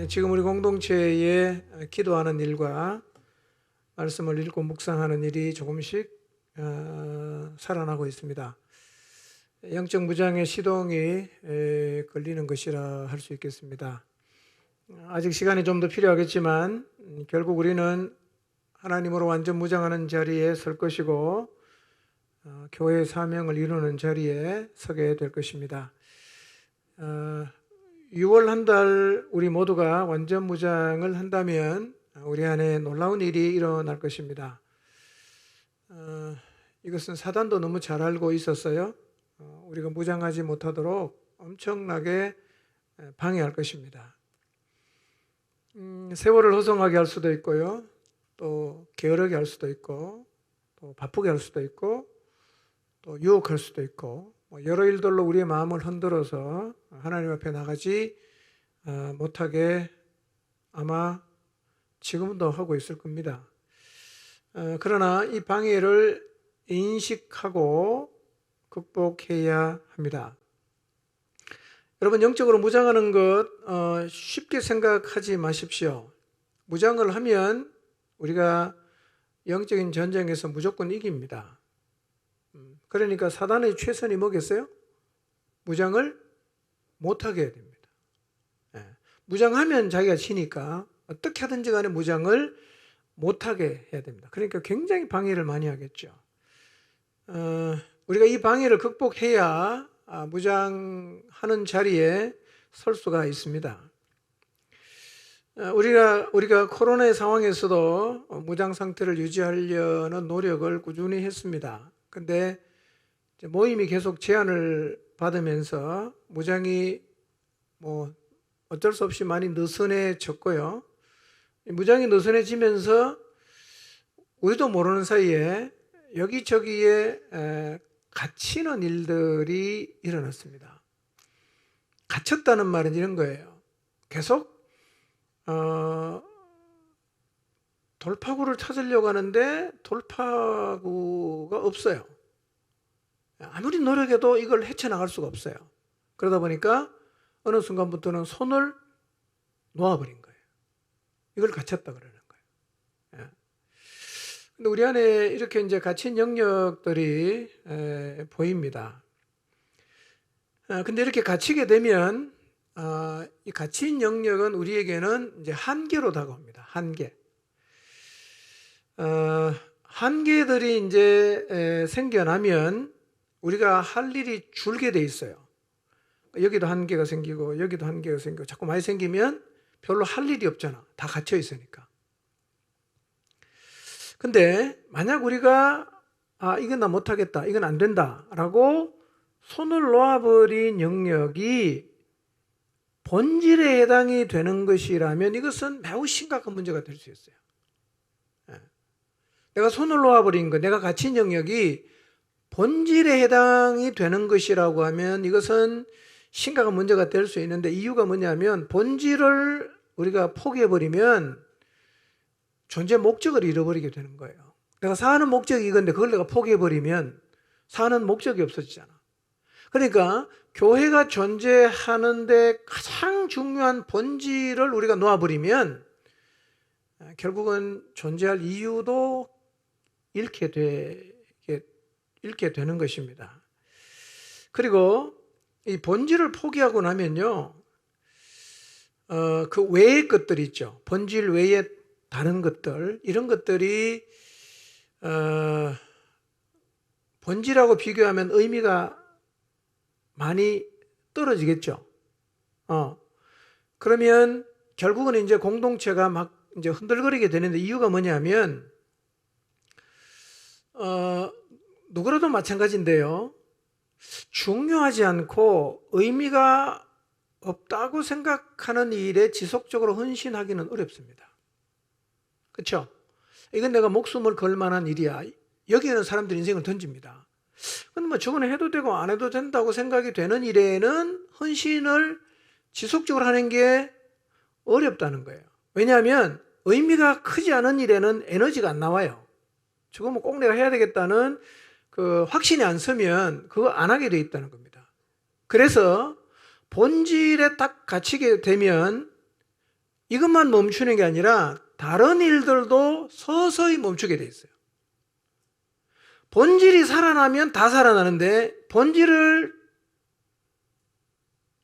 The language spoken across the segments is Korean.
지금 우리 공동체에 기도하는 일과 말씀을 읽고 묵상하는 일이 조금씩 살아나고 있습니다. 영적 무장의 시동이 걸리는 것이라 할 수 있겠습니다. 아직 시간이 좀 더 필요하겠지만 결국 우리는 하나님으로 완전 무장하는 자리에 설 것이고 교회의 사명을 이루는 자리에 서게 될 것입니다. 6월 한 달 우리 모두가 완전 무장을 한다면 우리 안에 놀라운 일이 일어날 것입니다. 이것은 사단도 너무 잘 알고 있었어요. 우리가 무장하지 못하도록 엄청나게 방해할 것입니다. 세월을 허송하게 할 수도 있고요. 또 게으르게 할 수도 있고 또 바쁘게 할 수도 있고 또 유혹할 수도 있고 여러 일들로 우리의 마음을 흔들어서 하나님 앞에 나가지 못하게 아마 지금도 하고 있을 겁니다. 그러나 이 방해를 인식하고 극복해야 합니다. 여러분, 영적으로 무장하는 것 쉽게 생각하지 마십시오. 무장을 하면 우리가 영적인 전쟁에서 무조건 이깁니다. 그러니까 사단의 최선이 뭐겠어요? 무장을 못하게 해야 됩니다. 무장하면 자기가 지니까 어떻게 하든지 간에 무장을 못하게 해야 됩니다. 그러니까 굉장히 방해를 많이 하겠죠. 우리가 이 방해를 극복해야 무장하는 자리에 설 수가 있습니다. 우리가 코로나의 상황에서도 무장 상태를 유지하려는 노력을 꾸준히 했습니다. 근데 모임이 계속 제한을 받으면서 무장이 어쩔 수 없이 많이 느슨해졌고요. 무장이 느슨해지면서 우리도 모르는 사이에 여기저기에 갇히는 일들이 일어났습니다. 갇혔다는 말은 이런 거예요. 계속 돌파구를 찾으려고 하는데 돌파구가 없어요. 아무리 노력해도 이걸 헤쳐나갈 수가 없어요. 그러다 보니까 어느 순간부터는 손을 놓아버린 거예요. 이걸 갇혔다 그러는 거예요. 근데 우리 안에 이렇게 이제 갇힌 영역들이 보입니다. 근데 이렇게 갇히게 되면 이 갇힌 영역은 우리에게는 이제 한계로 다가옵니다. 한계. 한계들이 이제 생겨나면 우리가 할 일이 줄게 돼 있어요. 여기도 한계가 생기고 여기도 한계가 생기고 자꾸 많이 생기면 별로 할 일이 없잖아. 다 갇혀 있으니까. 근데 만약 우리가 이건 나 못하겠다, 이건 안 된다 라고 손을 놓아버린 영역이 본질에 해당이 되는 것이라면 이것은 매우 심각한 문제가 될 수 있어요. 내가 손을 놓아버린 것, 내가 갇힌 영역이 본질에 해당이 되는 것이라고 하면 이것은 심각한 문제가 될 수 있는데, 이유가 뭐냐면 본질을 우리가 포기해버리면 존재 목적을 잃어버리게 되는 거예요. 내가 사는 목적이 이건데 그걸 내가 포기해버리면 사는 목적이 없어지잖아. 그러니까 교회가 존재하는데 가장 중요한 본질을 우리가 놓아버리면 결국은 존재할 이유도 잃게 되는 것입니다. 그리고 이 본질을 포기하고 나면요, 그 외의 것들이 있죠. 본질 외에 다른 것들, 이런 것들이 본질하고 비교하면 의미가 많이 떨어지겠죠. 그러면 결국은 이제 공동체가 막 이제 흔들거리게 되는데, 이유가 뭐냐면 누구라도 마찬가지인데요, 중요하지 않고 의미가 없다고 생각하는 일에 지속적으로 헌신하기는 어렵습니다. 그렇죠? 이건 내가 목숨을 걸 만한 일이야. 여기에는 사람들이 인생을 던집니다. 근데 저거는 해도 되고 안 해도 된다고 생각이 되는 일에는 헌신을 지속적으로 하는 게 어렵다는 거예요. 왜냐하면 의미가 크지 않은 일에는 에너지가 안 나와요. 저거 꼭 내가 해야 되겠다는 그 확신이 안 서면 그거 안 하게 돼 있다는 겁니다. 그래서 본질에 딱 갇히게 되면 이것만 멈추는 게 아니라 다른 일들도 서서히 멈추게 돼 있어요. 본질이 살아나면 다 살아나는데 본질을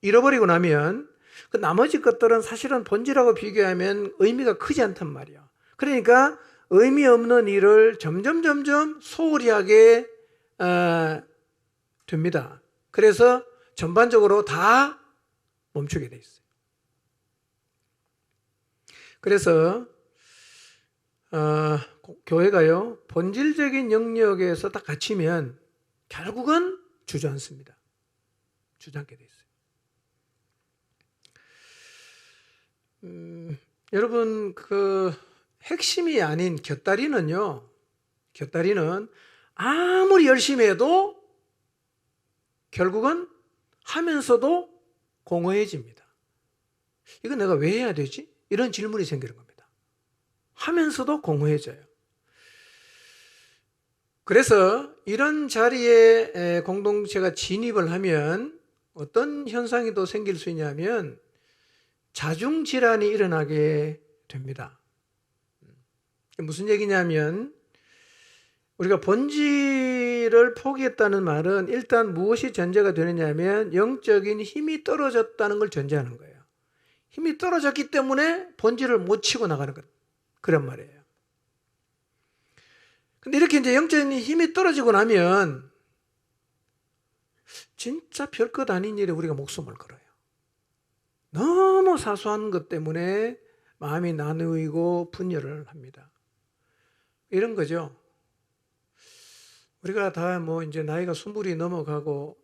잃어버리고 나면 그 나머지 것들은 사실은 본질하고 비교하면 의미가 크지 않단 말이야. 그러니까 의미 없는 일을 점점 소홀히 하게 됩니다. 그래서 전반적으로 다 멈추게 돼 있어요. 그래서 교회가요, 본질적인 영역에서 딱 갇히면 결국은 주저앉습니다. 주저앉게 돼 있어요. 여러분, 그 핵심이 아닌 곁다리는 아무리 열심히 해도 결국은 하면서도 공허해집니다. 이거 내가 왜 해야 되지? 이런 질문이 생기는 겁니다. 하면서도 공허해져요. 그래서 이런 자리에 공동체가 진입을 하면 어떤 현상이 또 생길 수 있냐면 자중질환이 일어나게 됩니다. 무슨 얘기냐면 우리가 본질을 포기했다는 말은 일단 무엇이 전제가 되느냐면 영적인 힘이 떨어졌다는 걸 전제하는 거예요. 힘이 떨어졌기 때문에 본질을 못 치고 나가는 것, 그런 말이에요. 근데 이렇게 이제 영적인 힘이 떨어지고 나면 진짜 별것 아닌 일에 우리가 목숨을 걸어요. 너무 사소한 것 때문에 마음이 나누이고 분열을 합니다. 이런 거죠. 우리가 다 뭐 이제 나이가 20이 넘어가고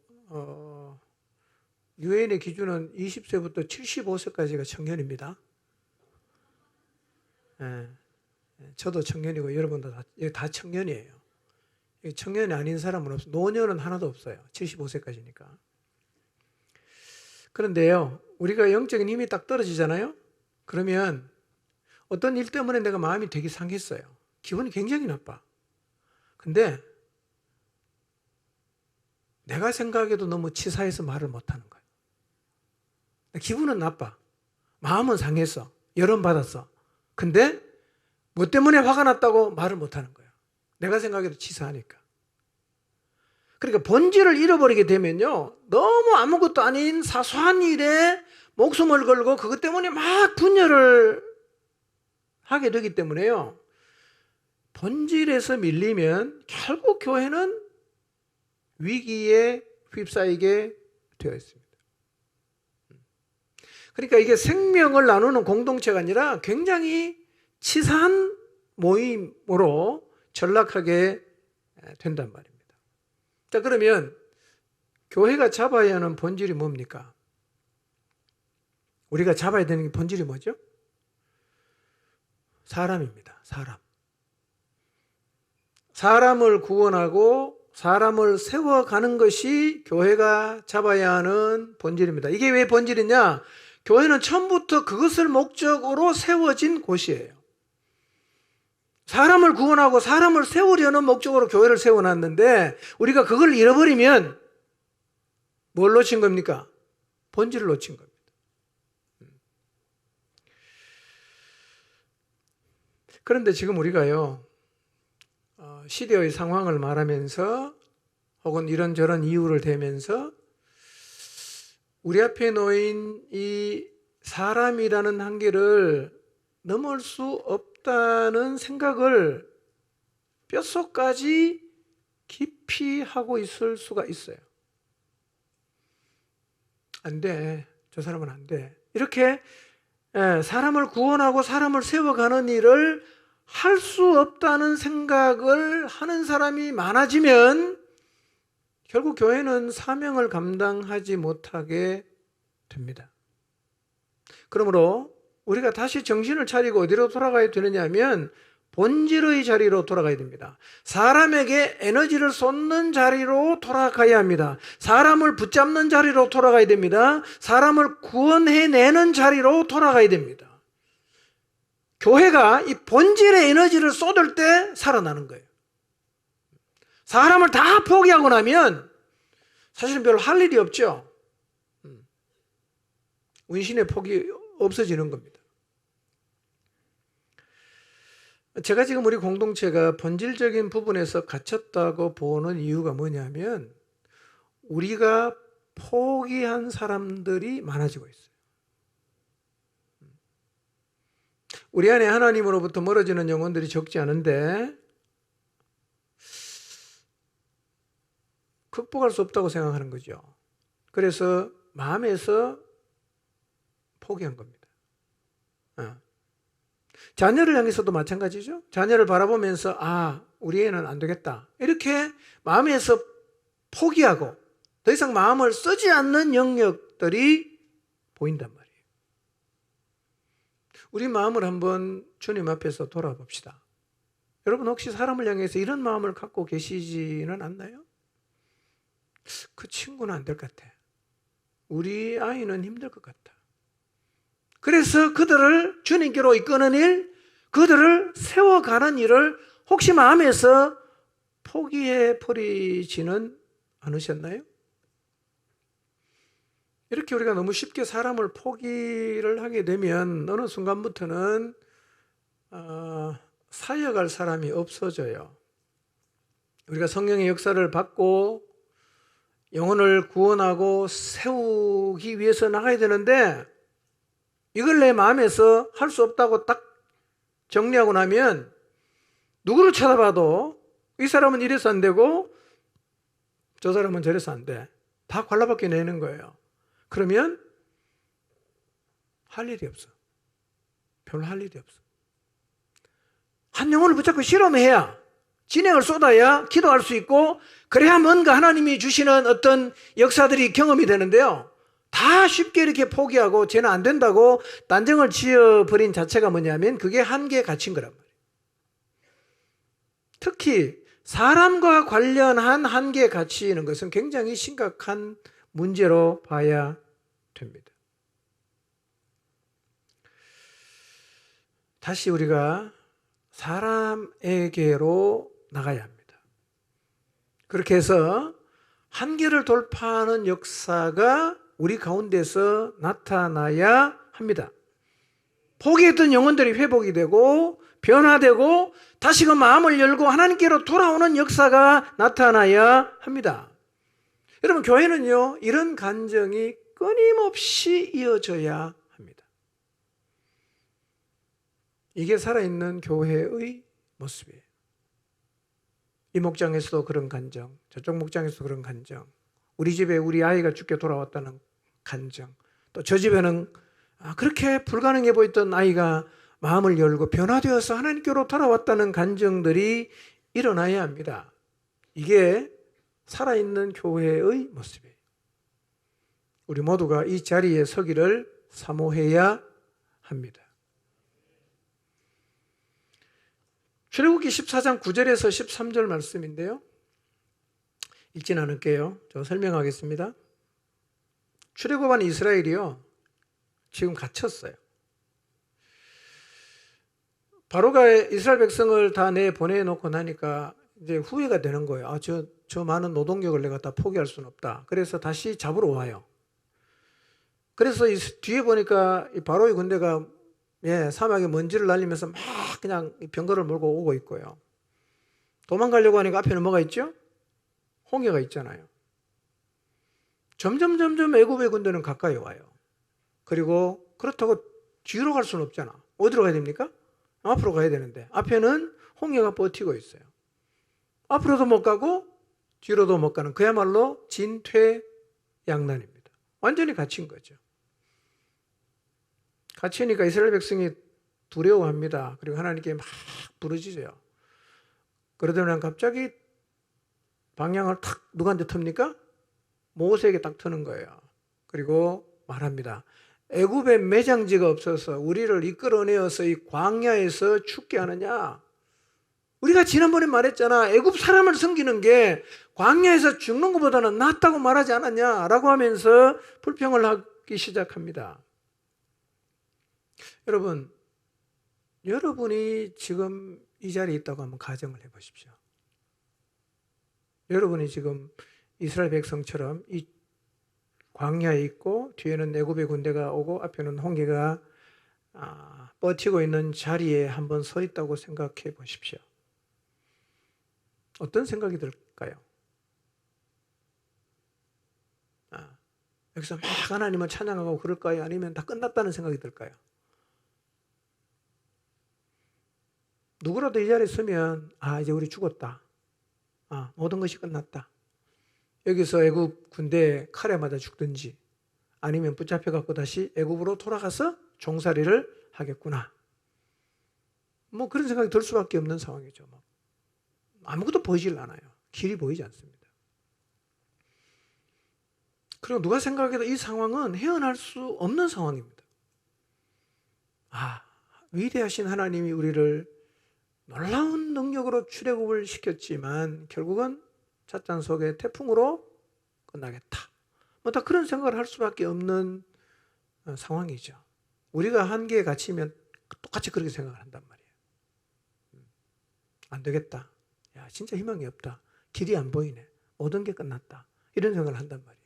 유엔의 기준은 20세부터 75세까지가 청년입니다. 예, 저도 청년이고 여러분도 다 청년이에요. 청년이 아닌 사람은 없어요. 노년은 하나도 없어요. 75세까지니까. 그런데요, 우리가 영적인 힘이 딱 떨어지잖아요. 그러면 어떤 일 때문에 내가 마음이 되게 상했어요. 기분이 굉장히 나빠. 근데 내가 생각해도 너무 치사해서 말을 못하는 거예요. 기분은 나빠. 마음은 상했어. 열음받았어. 근데 뭐 때문에 화가 났다고 말을 못하는 거예요. 내가 생각해도 치사하니까. 그러니까 본질을 잃어버리게 되면요, 너무 아무것도 아닌 사소한 일에 목숨을 걸고 그것 때문에 막 분열을 하게 되기 때문에요, 본질에서 밀리면 결국 교회는 위기에 휩싸이게 되어 있습니다. 그러니까 이게 생명을 나누는 공동체가 아니라 굉장히 치사한 모임으로 전락하게 된단 말입니다. 자, 그러면 교회가 잡아야 하는 본질이 뭡니까? 우리가 잡아야 되는 게 본질이 뭐죠? 사람입니다. 사람을 구원하고 사람을 세워가는 것이 교회가 잡아야 하는 본질입니다. 이게 왜 본질이냐? 교회는 처음부터 그것을 목적으로 세워진 곳이에요. 사람을 구원하고 사람을 세우려는 목적으로 교회를 세워놨는데 우리가 그걸 잃어버리면 뭘 놓친 겁니까? 본질을 놓친 겁니다. 그런데 지금 우리가요, 시대의 상황을 말하면서 혹은 이런저런 이유를 대면서 우리 앞에 놓인 이 사람이라는 한계를 넘을 수 없다는 생각을 뼛속까지 깊이 하고 있을 수가 있어요. 안 돼. 저 사람은 안 돼. 이렇게 사람을 구원하고 사람을 세워가는 일을 할 수 없다는 생각을 하는 사람이 많아지면 결국 교회는 사명을 감당하지 못하게 됩니다. 그러므로 우리가 다시 정신을 차리고 어디로 돌아가야 되느냐 하면 본질의 자리로 돌아가야 됩니다. 사람에게 에너지를 쏟는 자리로 돌아가야 합니다. 사람을 붙잡는 자리로 돌아가야 됩니다. 사람을 구원해내는 자리로 돌아가야 됩니다. 교회가 이 본질의 에너지를 쏟을 때 살아나는 거예요. 사람을 다 포기하고 나면 사실은 별로 할 일이 없죠. 운신의 폭이 없어지는 겁니다. 제가 지금 우리 공동체가 본질적인 부분에서 갇혔다고 보는 이유가 뭐냐면 우리가 포기한 사람들이 많아지고 있어요. 우리 안에 하나님으로부터 멀어지는 영혼들이 적지 않은데 극복할 수 없다고 생각하는 거죠. 그래서 마음에서 포기한 겁니다. 자녀를 향해서도 마찬가지죠. 자녀를 바라보면서 우리 애는 안 되겠다. 이렇게 마음에서 포기하고 더 이상 마음을 쓰지 않는 영역들이 보인단 말이에요. 우리 마음을 한번 주님 앞에서 돌아봅시다. 여러분 혹시 사람을 향해서 이런 마음을 갖고 계시지는 않나요? 그 친구는 안 될 것 같아. 우리 아이는 힘들 것 같다. 그래서 그들을 주님께로 이끄는 일, 그들을 세워가는 일을 혹시 마음에서 포기해 버리지는 않으셨나요? 이렇게 우리가 너무 쉽게 사람을 포기를 하게 되면 어느 순간부터는 살려갈 사람이 없어져요. 우리가 성령의 역사를 받고 영혼을 구원하고 세우기 위해서 나가야 되는데 이걸 내 마음에서 할 수 없다고 딱 정리하고 나면 누구를 쳐다봐도 이 사람은 이래서 안 되고 저 사람은 저래서 안 돼. 다 갈라박혀 내는 거예요. 그러면 할 일이 없어. 별로 할 일이 없어. 한 영혼을 붙잡고 실험해야 진행을 쏟아야 기도할 수 있고 그래야 뭔가 하나님이 주시는 어떤 역사들이 경험이 되는데요. 다 쉽게 이렇게 포기하고 쟤는 안 된다고 단정을 지어버린 자체가 뭐냐면 그게 한계에 갇힌 거란 말이에요. 특히 사람과 관련한 한계에 갇히는 것은 굉장히 심각한 문제로 봐야 됩니다. 다시 우리가 사람에게로 나가야 합니다. 그렇게 해서 한계를 돌파하는 역사가 우리 가운데서 나타나야 합니다. 포기했던 영혼들이 회복이 되고 변화되고 다시금 마음을 열고 하나님께로 돌아오는 역사가 나타나야 합니다. 여러분 교회는요 이런 간증이 끊임없이 이어져야 합니다. 이게 살아있는 교회의 모습이에요. 이 목장에서도 그런 간증, 저쪽 목장에서도 그런 간증, 우리 집에 우리 아이가 죽게 돌아왔다는 간증, 또 저 집에는 그렇게 불가능해 보였던 아이가 마음을 열고 변화되어서 하나님께로 돌아왔다는 간증들이 일어나야 합니다. 이게 살아있는 교회의 모습이에요. 우리 모두가 이 자리에 서기를 사모해야 합니다. 출애굽기 14장 9절에서 13절 말씀인데요. 읽진 않을게요. 저 설명하겠습니다. 출애굽한 이스라엘이요 지금 갇혔어요. 바로가 이스라엘 백성을 다 내보내놓고 나니까 이제 후회가 되는 거예요. 저 많은 노동력을 내가 다 포기할 수는 없다. 그래서 다시 잡으러 와요. 그래서 뒤에 보니까 바로의 군대가 사막에 먼지를 날리면서 막 그냥 병거를 몰고 오고 있고요. 도망가려고 하니까 앞에는 뭐가 있죠? 홍해가 있잖아요. 점점 애굽의 군대는 가까이 와요. 그리고 그렇다고 뒤로 갈 수는 없잖아. 어디로 가야 됩니까? 앞으로 가야 되는데 앞에는 홍해가 버티고 있어요. 앞으로도 못 가고 뒤로도 못 가는 그야말로 진퇴양난입니다. 완전히 갇힌 거죠. 갇히니까 이스라엘 백성이 두려워합니다. 그리고 하나님께 막 부르짖어요. 그러더니 갑자기 방향을 탁 누구한테 틉니까? 모세에게 딱 트는 거예요. 그리고 말합니다. 애굽에 매장지가 없어서 우리를 이끌어내어서 이 광야에서 죽게 하느냐? 우리가 지난번에 말했잖아. 애굽 사람을 섬기는 게 광야에서 죽는 것보다는 낫다고 말하지 않았냐라고 하면서 불평을 하기 시작합니다. 여러분, 여러분이 지금 이 자리에 있다고 한번 가정을 해보십시오. 여러분이 지금 이스라엘 백성처럼 이 광야에 있고 뒤에는 애굽의 군대가 오고 앞에는 홍해가 버티고 있는 자리에 한번 서 있다고 생각해 보십시오. 어떤 생각이 들까요? 여기서 막 하나님을 찬양하고 그럴까요? 아니면 다 끝났다는 생각이 들까요? 누구라도 이 자리에 서면 이제 우리 죽었다. 모든 것이 끝났다. 여기서 애굽 군대에 칼에 맞아 죽든지 아니면 붙잡혀갖고 다시 애굽으로 돌아가서 종살이를 하겠구나. 뭐 그런 생각이 들 수밖에 없는 상황이죠. 아무것도 보이질 않아요. 길이 보이지 않습니다. 그리고 누가 생각해도 이 상황은 헤어날 수 없는 상황입니다. 위대하신 하나님이 우리를 놀라운 능력으로 출애굽을 시켰지만 결국은 찻잔 속의 태풍으로 끝나겠다. 다 그런 생각을 할 수밖에 없는 상황이죠. 우리가 한계에 갇히면 똑같이 그렇게 생각을 한단 말이에요. 안 되겠다. 야, 진짜 희망이 없다. 길이 안 보이네. 모든 게 끝났다. 이런 생각을 한단 말이에요.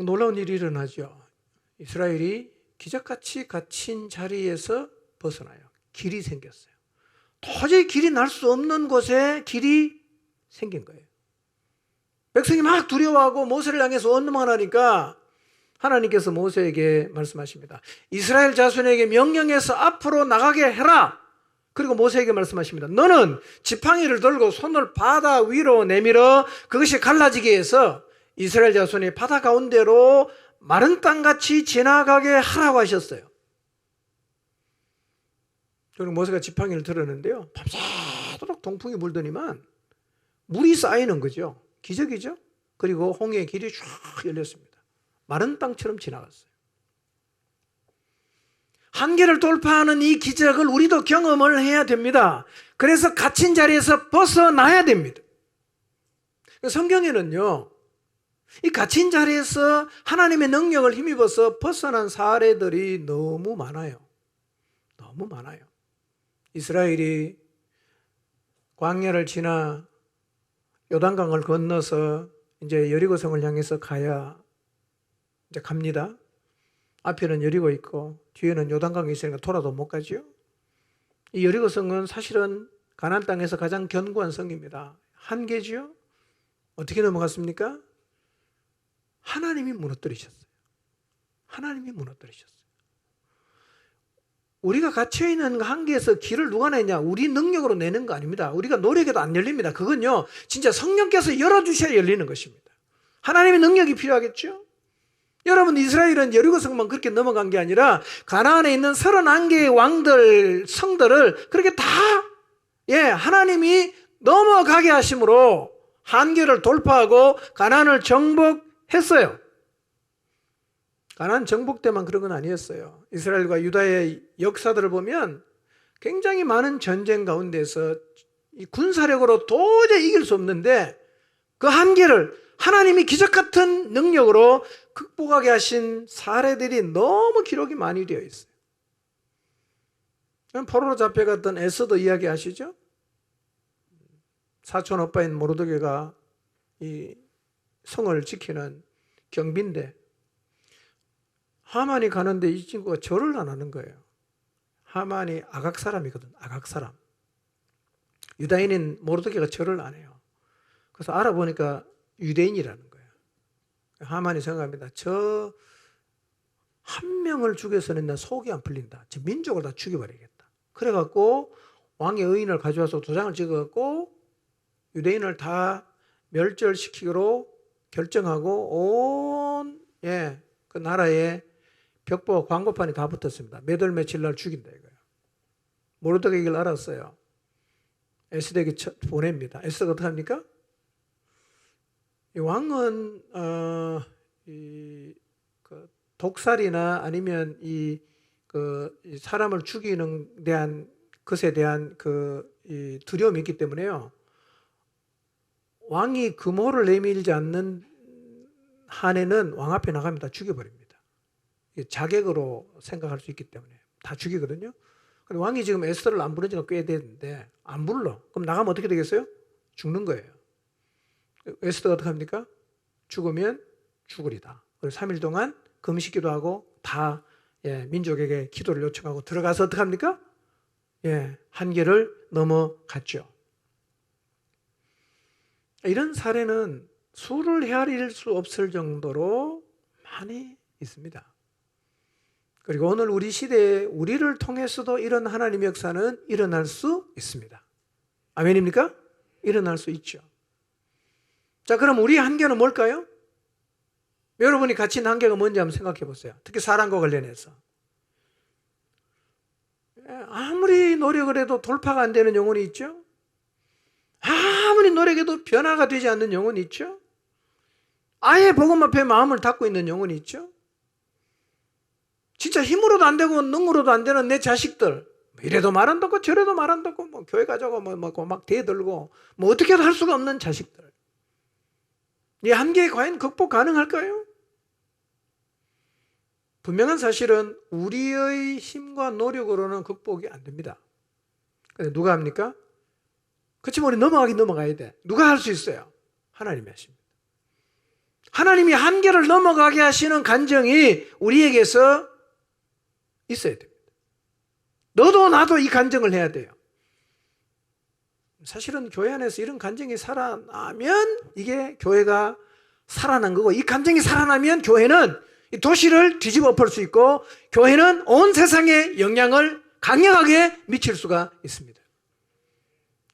놀라운 일이 일어나죠. 이스라엘이 기적같이 갇힌 자리에서 벗어나요. 길이 생겼어요. 도저히 길이 날 수 없는 곳에 길이 생긴 거예요. 백성이 막 두려워하고 모세를 향해서 원망하니까 하나님께서 모세에게 말씀하십니다. 이스라엘 자손에게 명령해서 앞으로 나가게 해라. 그리고 모세에게 말씀하십니다. 너는 지팡이를 들고 손을 바다 위로 내밀어 그것이 갈라지게 해서 이스라엘 자손이 바다 가운데로 마른 땅같이 지나가게 하라고 하셨어요. 그리고 모세가 지팡이를 들었는데요. 밤새도록 동풍이 불더니만 물이 쌓이는 거죠. 기적이죠. 그리고 홍해의 길이 쫙 열렸습니다. 마른 땅처럼 지나갔어요. 한계를 돌파하는 이 기적을 우리도 경험을 해야 됩니다. 그래서 갇힌 자리에서 벗어나야 됩니다. 성경에는요, 이 갇힌 자리에서 하나님의 능력을 힘입어서 벗어난 사례들이 너무 많아요. 너무 많아요. 이스라엘이 광야를 지나 요단강을 건너서 이제 여리고성을 향해서 가야 이제 갑니다. 앞에는 여리고 있고 뒤에는 요단강이 있으니까 돌아도 못 가지요. 이 여리고성은 사실은 가나안 땅에서 가장 견고한 성입니다. 한계지요. 어떻게 넘어갔습니까? 하나님이 무너뜨리셨어요. 하나님이 무너뜨리셨어요. 우리가 갇혀있는 한계에서 길을 누가 내냐? 우리 능력으로 내는 거 아닙니다. 우리가 노력해도 안 열립니다. 그건요, 진짜 성령께서 열어주셔야 열리는 것입니다. 하나님의 능력이 필요하겠죠? 여러분, 이스라엘은 여리고성만 그렇게 넘어간 게 아니라 가나안에 있는 31개의 왕들, 성들을 그렇게 다 하나님이 넘어가게 하심으로 한계를 돌파하고 가나안을 정복했어요. 가나안 정복 때만 그런 건 아니었어요. 이스라엘과 유다의 역사들을 보면 굉장히 많은 전쟁 가운데서 이 군사력으로 도저히 이길 수 없는데 그 한계를 하나님이 기적 같은 능력으로 극복하게 하신 사례들이 너무 기록이 많이 되어 있어요. 포로로 잡혀갔던 에스더 이야기 아시죠? 사촌 오빠인 모르드게가 이 성을 지키는 경비인데 하만이 가는데 이 친구가 절을 안 하는 거예요. 하만이 아각 사람이거든. 아각 사람. 유다인인 모르드게가 절을 안 해요. 그래서 알아보니까 유대인이라는 거예요. 하만이 생각합니다. 저 한 명을 죽여서는 나 속이 안 풀린다. 저 민족을 다 죽여버리겠다. 그래갖고 왕의 의인을 가져와서 도장을 찍어갖고 유대인을 다 멸절시키기로 결정하고 온 그 나라에 벽보 광고판이 다 붙었습니다. 몇 월 며칠 날 죽인다 이거예요. 모르드게가 이걸 알았어요. 에스더에게 보냅니다. 에스더가 어떻게 합니까? 이 왕은 그 독살이나 아니면 이 사람을 죽이는 대한 것에 대한 이 두려움이 있기 때문에요. 왕이 금호를 내밀지 않는 한에는 왕 앞에 나가면 다 죽여버립니다. 자객으로 생각할 수 있기 때문에 다 죽이거든요. 근데 왕이 지금 에스더를 안 부른 지가 꽤 됐는데 안 불러. 그럼 나가면 어떻게 되겠어요? 죽는 거예요. 에스더가 어떻게 합니까? 죽으면 죽으리다. 그래서 3일 동안 금식기도 하고 다 민족에게 기도를 요청하고 들어가서 어떻게 합니까? 한계를 넘어갔죠. 이런 사례는 수를 헤아릴 수 없을 정도로 많이 있습니다. 그리고 오늘 우리 시대에 우리를 통해서도 이런 하나님의 역사는 일어날 수 있습니다. 아멘입니까? 일어날 수 있죠. 자, 그럼 우리의 한계는 뭘까요? 여러분이 같이 있는 한계가 뭔지 한번 생각해 보세요. 특히 사랑과 관련해서. 아무리 노력을 해도 돌파가 안 되는 영혼이 있죠? 아무리 노력해도 변화가 되지 않는 영혼이 있죠? 아예 복음 앞에 마음을 닫고 있는 영혼이 있죠? 진짜 힘으로도 안 되고 능으로도 안 되는 내 자식들, 이래도 말 안 듣고 저래도 말 안 듣고 뭐 교회 가자고 막 대들고 뭐 어떻게도 할 수가 없는 자식들. 이 한계에 과연 극복 가능할까요? 분명한 사실은 우리의 힘과 노력으로는 극복이 안 됩니다. 근데 누가 합니까? 그렇지만 우리 넘어가야 돼. 누가 할 수 있어요? 하나님이 하십니다. 하나님이 한계를 넘어가게 하시는 간정이 우리에게서 있어야 됩니다. 너도 나도 이 간정을 해야 돼요. 사실은 교회 안에서 이런 간정이 살아나면 이게 교회가 살아난 거고, 이 간정이 살아나면 교회는 이 도시를 뒤집어 엎을 수 있고 교회는 온 세상에 영향을 강력하게 미칠 수가 있습니다.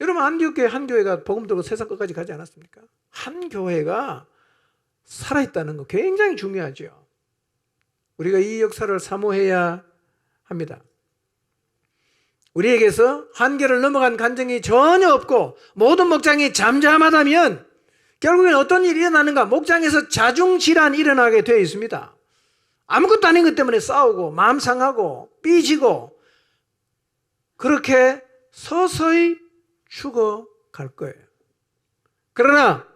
여러분, 한 교회가 복음 들고 세상 끝까지 가지 않았습니까? 한 교회가 살아있다는 거 굉장히 중요하죠. 우리가 이 역사를 사모해야 합니다. 우리에게서 한계를 넘어간 간증이 전혀 없고 모든 목장이 잠잠하다면 결국엔 어떤 일이 일어나는가? 목장에서 자중질환이 일어나게 되어 있습니다. 아무것도 아닌 것 때문에 싸우고 마음 상하고 삐지고 그렇게 서서히 죽어갈 거예요. 그러나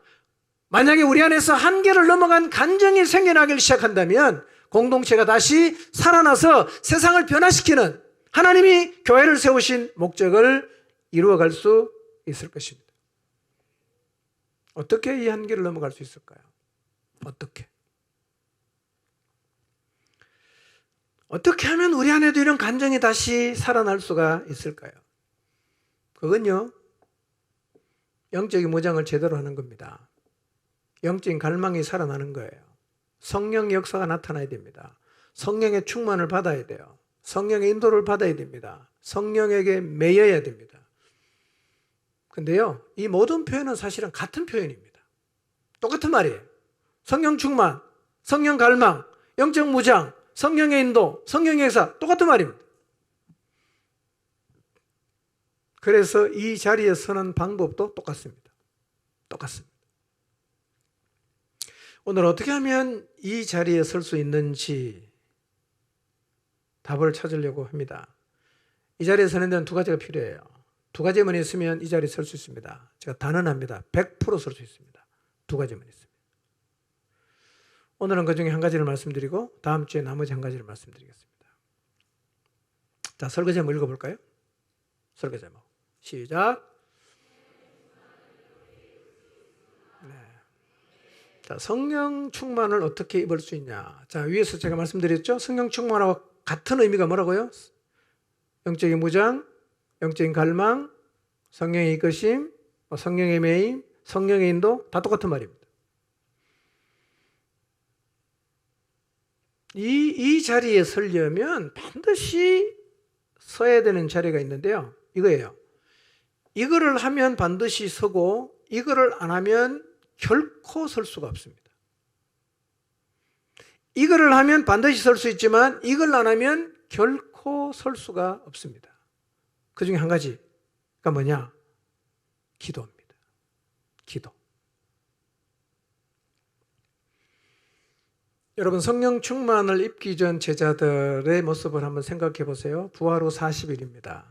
만약에 우리 안에서 한계를 넘어간 간증이 생겨나기 시작한다면 공동체가 다시 살아나서 세상을 변화시키는 하나님이 교회를 세우신 목적을 이루어갈 수 있을 것입니다. 어떻게 이 한계를 넘어갈 수 있을까요? 어떻게 하면 우리 안에도 이런 간증이 다시 살아날 수가 있을까요? 그건요, 영적인 무장을 제대로 하는 겁니다. 영적인 갈망이 살아나는 거예요. 성령의 역사가 나타나야 됩니다. 성령의 충만을 받아야 돼요. 성령의 인도를 받아야 됩니다. 성령에게 매여야 됩니다. 근데요, 이 모든 표현은 사실은 같은 표현입니다. 똑같은 말이에요. 성령 충만, 성령 갈망, 영적 무장, 성령의 인도, 성령의 역사, 똑같은 말입니다. 그래서 이 자리에 서는 방법도 똑같습니다. 오늘 어떻게 하면 이 자리에 설 수 있는지 답을 찾으려고 합니다. 이 자리에 서는 데는 두 가지가 필요해요. 두 가지만 있으면 이 자리에 설 수 있습니다. 제가 단언합니다. 100% 설 수 있습니다. 두 가지만 있으면. 오늘은 그 중에 한 가지를 말씀드리고 다음 주에 나머지 한 가지를 말씀드리겠습니다. 자, 설교 제목 읽어볼까요? 설교 제목 시작. 자, 성령 충만을 어떻게 입을 수 있냐. 자, 위에서 제가 말씀드렸죠. 성령 충만하고 같은 의미가 뭐라고요? 영적인 무장, 영적인 갈망, 성령의 이끄심, 성령의 매임, 성령의 인도, 다 똑같은 말입니다. 이 자리에 서려면 반드시 서야 되는 자리가 있는데요. 이거예요. 이거를 하면 반드시 서고 이거를 안 하면 결코 설 수가 없습니다. 이거를 하면 반드시 설 수 있지만 이걸 안 하면 결코 설 수가 없습니다. 그 중에 한 가지가 뭐냐? 기도입니다. 기도. 여러분, 성령 충만을 입기 전 제자들의 모습을 한번 생각해 보세요. 부활 후 40일입니다.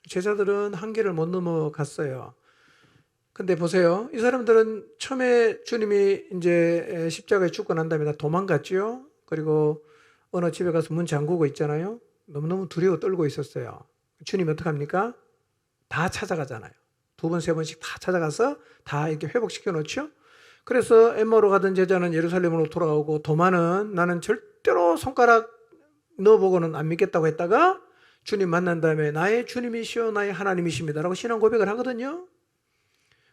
제자들은 한계를 못 넘어갔어요. 근데 보세요. 이 사람들은 처음에 주님이 이제 십자가에 죽고 난 다음에 다 도망갔죠. 그리고 어느 집에 가서 문 잠그고 있잖아요. 너무너무 두려워 떨고 있었어요. 주님이 어떡합니까? 다 찾아가잖아요. 두 번, 세 번씩 다 찾아가서 다 이렇게 회복시켜 놓죠. 그래서 엠마오로 가던 제자는 예루살렘으로 돌아오고 도마는 나는 절대로 손가락 너 보고는 안 믿겠다고 했다가 주님 만난 다음에 나의 주님이시오 나의 하나님이십니다라고 신앙 고백을 하거든요.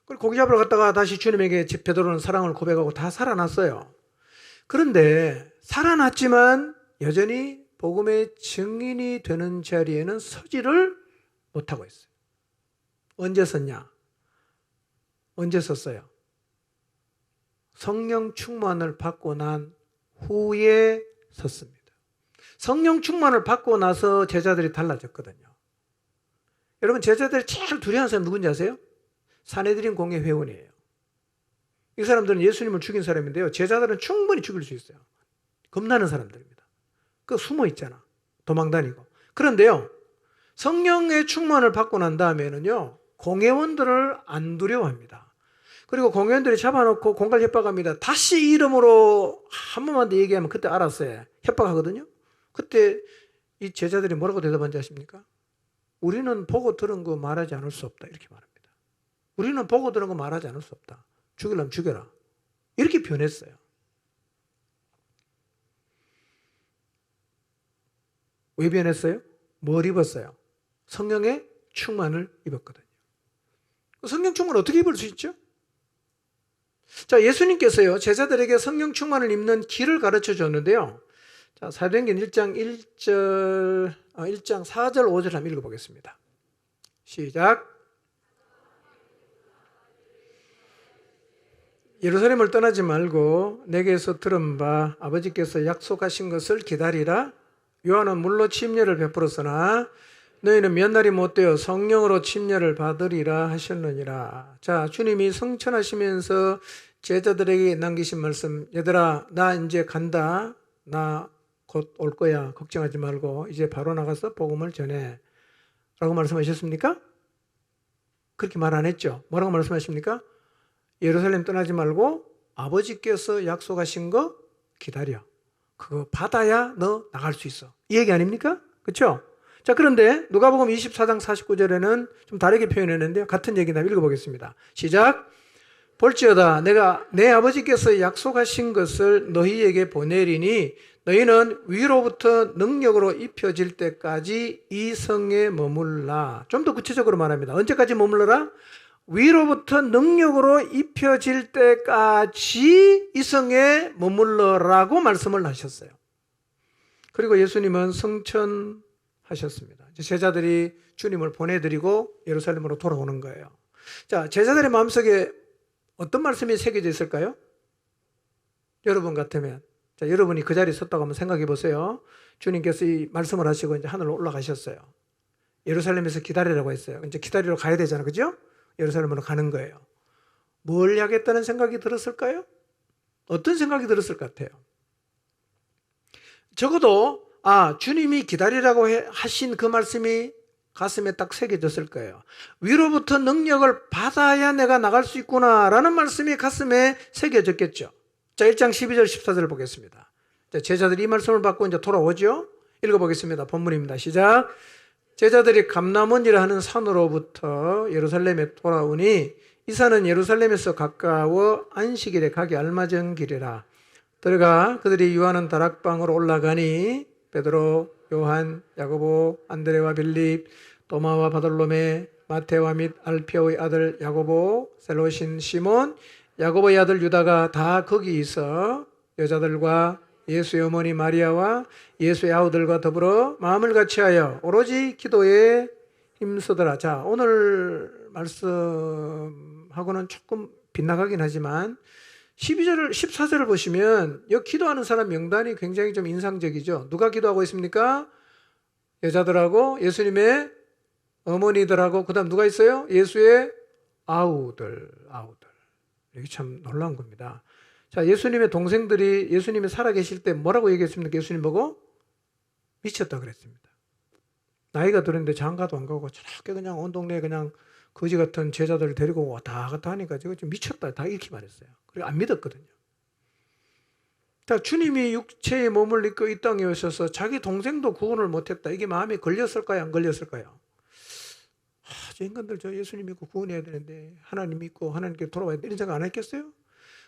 그리고 고기 잡으러 갔다가 다시 주님에게 베드로는 사랑을 고백하고 다 살아났어요. 그런데 살아났지만 여전히 복음의 증인이 되는 자리에는 서지를 못하고 있어요. 언제 섰냐? 언제 섰어요? 성령 충만을 받고 난 후에 섰습니다. 성령 충만을 받고 나서 제자들이 달라졌거든요. 여러분, 제자들이 제일 두려운 사람 누군지 아세요? 산헤드린 공회 회원이에요. 이 사람들은 예수님을 죽인 사람인데요. 제자들은 충분히 죽일 수 있어요. 겁나는 사람들입니다. 그 숨어 있잖아. 도망다니고. 그런데요, 성령의 충만을 받고 난 다음에는요, 공회원들을 안 두려워합니다. 그리고 공회원들이 잡아놓고 공갈 협박합니다. 다시 이름으로 한 번만 더 얘기하면 그때 알았어요. 협박하거든요. 그때 이 제자들이 뭐라고 대답한지 아십니까? 우리는 보고 들은 거 말하지 않을 수 없다. 이렇게 말합니다. 우리는 보고 들은 거 말하지 않을 수 없다. 죽이려면 죽여라. 이렇게 변했어요. 왜 변했어요? 뭘 입었어요? 성령의 충만을 입었거든요. 성령 충만을 어떻게 입을 수 있죠? 자, 예수님께서요, 제자들에게 성령 충만을 입는 길을 가르쳐 줬는데요. 자, 사도행전 1장 4절, 5절 한번 읽어보겠습니다. 시작. 예루살렘을 떠나지 말고 내게서 들은 바 아버지께서 약속하신 것을 기다리라. 요한은 물로 침례를 베풀었으나 너희는 몇 날이 못되어 성령으로 침례를 받으리라 하셨느니라. 자, 주님이 성천하시면서 제자들에게 남기신 말씀, 얘들아 나 이제 간다. 나 곧 올 거야. 걱정하지 말고 이제 바로 나가서 복음을 전해. 라고 말씀하셨습니까? 그렇게 말 안 했죠. 뭐라고 말씀하십니까? 예루살렘 떠나지 말고 아버지께서 약속하신 거 기다려. 그거 받아야 너 나갈 수 있어. 이 얘기 아닙니까? 그렇죠? 자, 그런데 누가복음 24장 49절에는 좀 다르게 표현했는데요. 같은 얘기나 읽어보겠습니다. 시작. 볼지어다 내가 내 아버지께서 약속하신 것을 너희에게 보내리니 너희는 위로부터 능력으로 입혀질 때까지 이 성에 머물라. 좀 더 구체적으로 말합니다. 언제까지 머물러라? 위로부터 능력으로 입혀질 때까지 이 성에 머물러라고 말씀을 하셨어요. 그리고 예수님은 승천하셨습니다. 제자들이 주님을 보내드리고 예루살렘으로 돌아오는 거예요. 자, 제자들의 마음속에 어떤 말씀이 새겨져 있을까요? 여러분 같으면, 자, 여러분이 그 자리에 섰다고 한번 생각해 보세요. 주님께서 이 말씀을 하시고 이제 하늘로 올라가셨어요. 예루살렘에서 기다리라고 했어요. 이제 기다리러 가야 되잖아요. 그죠? 예루살렘으로 가는 거예요. 뭘 하겠다는 생각이 들었을까요? 어떤 생각이 들었을 것 같아요? 적어도 주님이 기다리라고 하신 그 말씀이 가슴에 딱 새겨졌을 거예요. 위로부터 능력을 받아야 내가 나갈 수 있구나라는 말씀이 가슴에 새겨졌겠죠. 자, 1장 12절 14절 보겠습니다. 자, 제자들이 이 말씀을 받고 이제 돌아오죠. 읽어보겠습니다. 본문입니다. 시작. 제자들이 감람원이라 하는 산으로부터 예루살렘에 돌아오니 이 산은 예루살렘에서 가까워 안식일에 가기 알맞은 길이라. 들어가 그들이 유하는 다락방으로 올라가니 베드로, 요한, 야고보, 안드레와 빌립, 도마와 바돌로메, 마테와 및 알피오의 아들 야고보, 셀로신 시몬, 야고보의 아들 유다가 다 거기 있어 여자들과 예수의 어머니 마리아와 예수의 아우들과 더불어 마음을 같이하여 오로지 기도에 힘쓰더라. 자, 오늘 말씀하고는 조금 빗나가긴 하지만 12절, 14절을 보시면 여기 기도하는 사람 명단이 굉장히 좀 인상적이죠. 누가 기도하고 있습니까? 여자들하고 예수님의 어머니들하고 그 다음 누가 있어요? 예수의 아우들. 이게 참 놀라운 겁니다. 자, 예수님의 동생들이 예수님이 살아계실 때 뭐라고 얘기했습니까? 예수님 보고 미쳤다 그랬습니다. 나이가 들었는데 장가도 안 가고 저렇게 그냥 온 동네에 그냥 거지 같은 제자들을 데리고 왔다 갔다 하니까 지금 좀 미쳤다. 다 이렇게 말했어요. 그리고 안 믿었거든요. 자, 주님이 육체의 몸을 입고 이 땅에 오셔서 자기 동생도 구원을 못했다. 이게 마음에 걸렸을까요? 안 걸렸을까요? 저 인간들 저 예수님 믿고 구원해야 되는데 하나님 믿고 하나님께 돌아와야 돼. 이런 생각 안 했겠어요?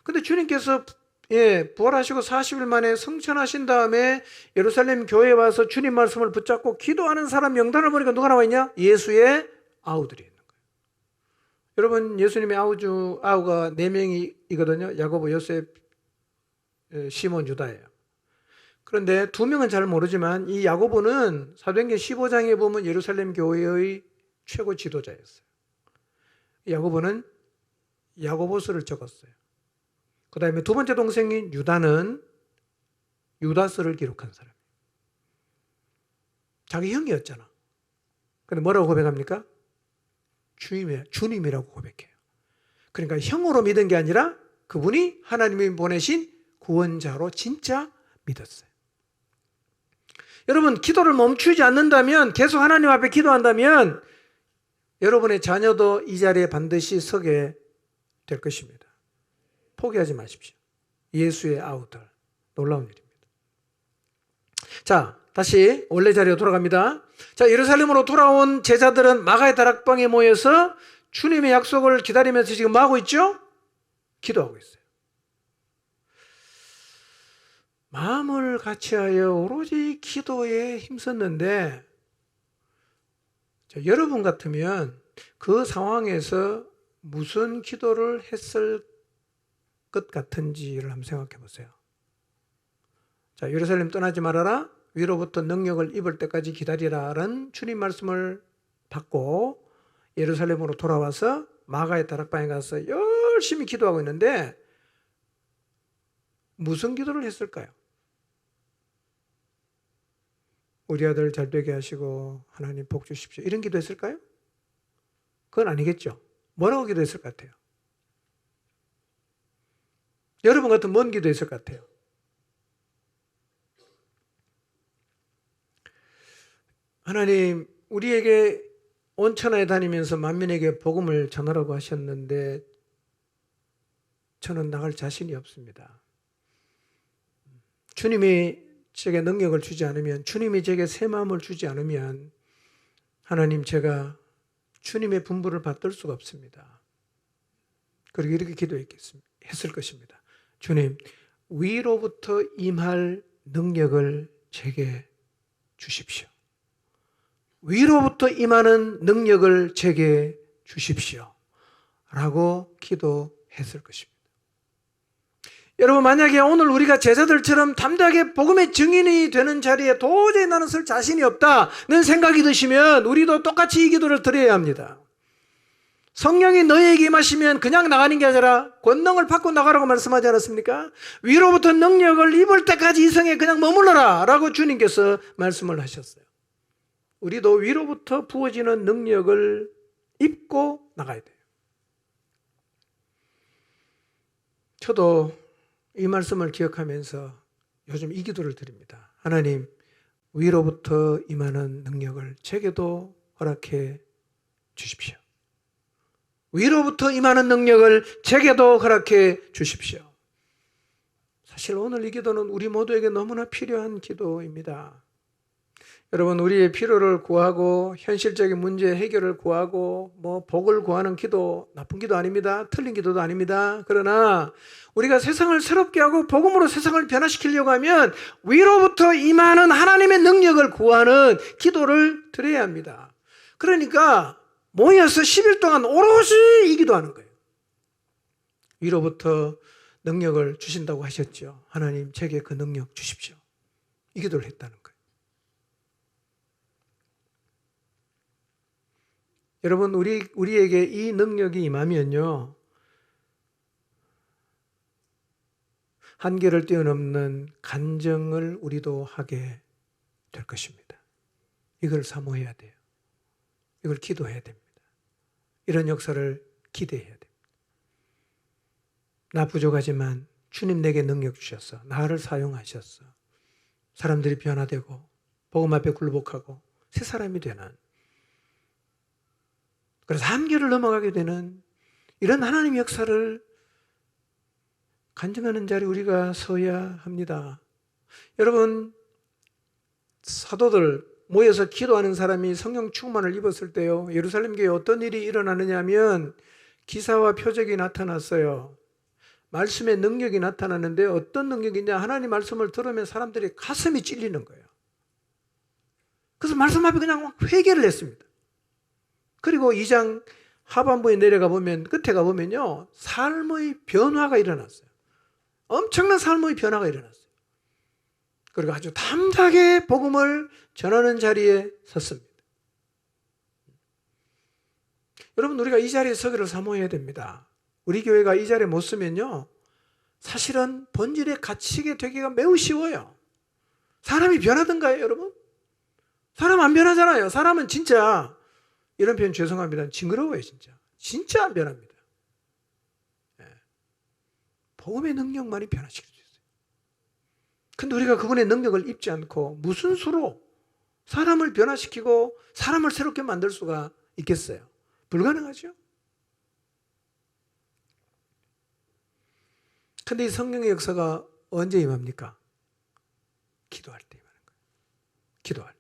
근데 주님께서 부활하시고 40일 만에 승천하신 다음에 예루살렘 교회에 와서 주님 말씀을 붙잡고 기도하는 사람 명단을 보니까 누가 나와 있냐? 예수의 아우들이 있는 거예요. 여러분, 예수님의 아우가 4명이거든요. 야고보, 요셉, 시몬, 유다예요. 그런데 2명은 잘 모르지만 이 야고보는 사도행전 15장에 보면 예루살렘 교회의 최고 지도자였어요. 야고보는 야고보서를 적었어요. 그 다음에 두 번째 동생인 유다는 유다서를 기록한 사람이에요. 자기 형이었잖아. 근데 뭐라고 고백합니까? 주님이라고 고백해요. 그러니까 형으로 믿은 게 아니라 그분이 하나님이 보내신 구원자로 진짜 믿었어요. 여러분, 기도를 멈추지 않는다면, 계속 하나님 앞에 기도한다면 여러분의 자녀도 이 자리에 반드시 서게 될 것입니다. 포기하지 마십시오. 예수의 아우들, 놀라운 일입니다. 자, 다시 원래 자리로 돌아갑니다. 자, 예루살렘으로 돌아온 제자들은 마가의 다락방에 모여서 주님의 약속을 기다리면서 지금 뭐 하고 있죠? 기도하고 있어요. 마음을 같이하여 오로지 기도에 힘썼는데, 여러분 같으면 그 상황에서 무슨 기도를 했을 것 같은지를 한번 생각해 보세요. 자, 예루살렘 떠나지 말아라, 위로부터 능력을 입을 때까지 기다리라는 주님 말씀을 받고 예루살렘으로 돌아와서 마가의 다락방에 가서 열심히 기도하고 있는데 무슨 기도를 했을까요? 우리 아들 잘 되게 하시고 하나님 복 주십시오, 이런 기도 했을까요? 그건 아니겠죠. 뭐라고 기도했을 것 같아요? 여러분 같은 뭔 기도했을 것 같아요? 하나님, 우리에게 온 천하에 다니면서 만민에게 복음을 전하라고 하셨는데 저는 나갈 자신이 없습니다. 주님이 제게 능력을 주지 않으면, 주님이 제게 새 마음을 주지 않으면 하나님, 제가 주님의 분부를 받들 수가 없습니다. 그리고 이렇게 기도했을 것입니다. 주님, 위로부터 임할 능력을 제게 주십시오. 위로부터 임하는 능력을 제게 주십시오. 라고 기도했을 것입니다. 여러분, 만약에 오늘 우리가 제자들처럼 담대하게 복음의 증인이 되는 자리에 도저히 나는 설 자신이 없다는 생각이 드시면 우리도 똑같이 이 기도를 드려야 합니다. 성령이 너희에게 임하시면 그냥 나가는 게 아니라 권능을 받고 나가라고 말씀하지 않았습니까? 위로부터 능력을 입을 때까지 이 성에 그냥 머물러라 라고 주님께서 말씀을 하셨어요. 우리도 위로부터 부어지는 능력을 입고 나가야 돼요. 저도 이 말씀을 기억하면서 요즘 이 기도를 드립니다. 하나님, 위로부터 임하는 능력을 제게도 허락해 주십시오. 위로부터 임하는 능력을 제게도 허락해 주십시오. 사실 오늘 이 기도는 우리 모두에게 너무나 필요한 기도입니다. 여러분, 우리의 필요를 구하고 현실적인 문제 해결을 구하고 복을 구하는 기도, 나쁜 기도 아닙니다. 틀린 기도도 아닙니다. 그러나 우리가 세상을 새롭게 하고 복음으로 세상을 변화시키려고 하면 위로부터 임하는 하나님의 능력을 구하는 기도를 드려야 합니다. 그러니까 모여서 10일 동안 오롯이 이 기도하는 거예요. 위로부터 능력을 주신다고 하셨죠. 하나님, 제게 그 능력 주십시오. 이 기도를 했다는 거예요. 여러분, 우리에게 이 능력이 임하면요, 한계를 뛰어넘는 간증을 우리도 하게 될 것입니다. 이걸 사모해야 돼요. 이걸 기도해야 됩니다. 이런 역사를 기대해야 됩니다. 나 부족하지만 주님 내게 능력 주셨어. 나를 사용하셨어. 사람들이 변화되고 복음 앞에 굴복하고 새 사람이 되는, 그래서 한계를 넘어가게 되는 이런 하나님의 역사를 간증하는 자리 우리가 서야 합니다. 여러분, 사도들 모여서 기도하는 사람이 성령 충만을 입었을 때요, 예루살렘 교회에 어떤 일이 일어나느냐 하면 기사와 표적이 나타났어요. 말씀의 능력이 나타나는데 어떤 능력이냐? 하나님 말씀을 들으면 사람들이 가슴이 찔리는 거예요. 그래서 말씀 앞에 그냥 회개를 했습니다. 그리고 2장 하반부에 내려가 보면, 끝에 가 보면요, 삶의 변화가 일어났어요. 엄청난 삶의 변화가 일어났어요. 그리고 아주 담대하게 복음을 전하는 자리에 섰습니다. 여러분, 우리가 이 자리에 서기를 사모해야 됩니다. 우리 교회가 이 자리에 못 서면요, 사실은 본질에 갇히게 되기가 매우 쉬워요. 사람이 변하던가요, 여러분? 사람 안 변하잖아요. 사람은 진짜, 이런 표현 죄송합니다, 징그러워요. 진짜 안 변합니다. 복음의 능력만이 변화시킬 수 있어요. 근데 우리가 그분의 능력을 입지 않고 무슨 수로 사람을 변화시키고 사람을 새롭게 만들 수가 있겠어요? 불가능하죠. 근데 이 성령의 역사가 언제 임합니까? 기도할 때 임하는 거예요. 기도할 때.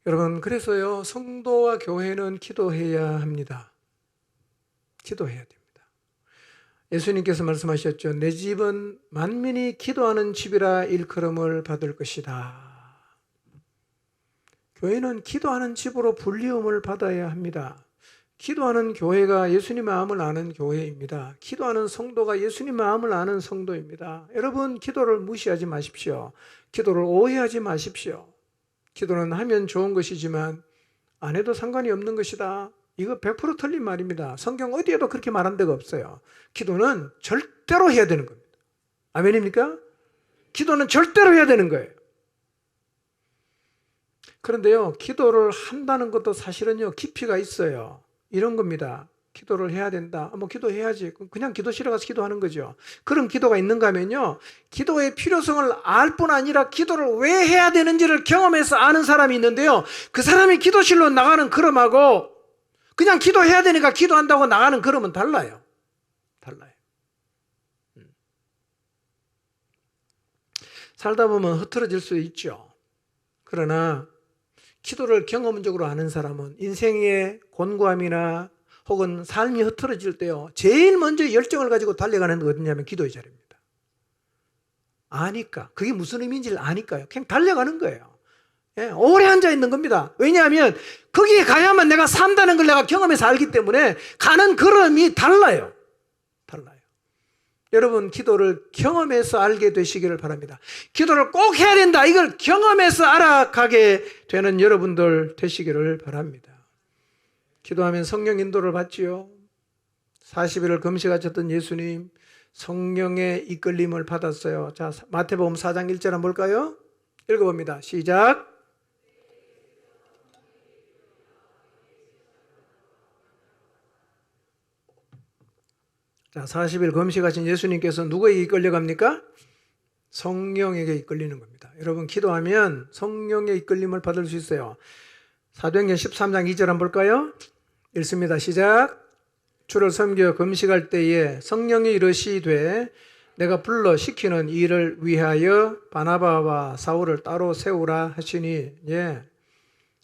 여러분, 그래서요, 성도와 교회는 기도해야 합니다. 기도해야 됩니다. 예수님께서 말씀하셨죠. 내 집은 만민이 기도하는 집이라 일컬음을 받을 것이다. 교회는 기도하는 집으로 불리움을 받아야 합니다. 기도하는 교회가 예수님 마음을 아는 교회입니다. 기도하는 성도가 예수님 마음을 아는 성도입니다. 여러분, 기도를 무시하지 마십시오. 기도를 오해하지 마십시오. 기도는 하면 좋은 것이지만 안 해도 상관이 없는 것이다. 이거 100% 틀린 말입니다. 성경 어디에도 그렇게 말한 데가 없어요. 기도는 절대로 해야 되는 겁니다. 아멘입니까? 기도는 절대로 해야 되는 거예요. 그런데요, 기도를 한다는 것도 사실은요, 깊이가 있어요. 이런 겁니다. 기도를 해야 된다. 뭐 기도해야지. 그냥 기도실에 가서 기도하는 거죠. 그런 기도가 있는가 하면요, 기도의 필요성을 알 뿐 아니라 기도를 왜 해야 되는지를 경험해서 아는 사람이 있는데요, 그 사람이 기도실로 나가는 걸음하고 그냥 기도해야 되니까 기도한다고 나가는 걸음은 달라요. 달라요. 살다 보면 흐트러질 수 있죠. 그러나 기도를 경험적으로 아는 사람은 인생의 곤고함이나 혹은 삶이 흐트러질 때요, 제일 먼저 열정을 가지고 달려가는 게 어디냐면 기도의 자리입니다. 아니까. 그게 무슨 의미인지를 아니까요. 그냥 달려가는 거예요. 예, 오래 앉아 있는 겁니다. 왜냐하면 거기에 가야만 내가 산다는 걸 내가 경험해서 알기 때문에 가는 걸음이 달라요. 달라요. 여러분, 기도를 경험해서 알게 되시기를 바랍니다. 기도를 꼭 해야 된다, 이걸 경험해서 알아가게 되는 여러분들 되시기를 바랍니다. 기도하면 성령 인도를 받지요. 40일을 금식하셨던 예수님, 성령의 이끌림을 받았어요. 자, 마태복음 4장 1절 한번 볼까요? 읽어봅니다. 시작. 자, 40일 금식하신 예수님께서 누구에게 이끌려갑니까? 성령에게 이끌리는 겁니다. 여러분, 기도하면 성령의 이끌림을 받을 수 있어요. 사도행전 13장 2절 한번 볼까요? 읽습니다. 시작. 주를 섬겨 금식할 때에 성령이 이르시되 내가 불러 시키는 일을 위하여 바나바와 사울을 따로 세우라 하시니, 예,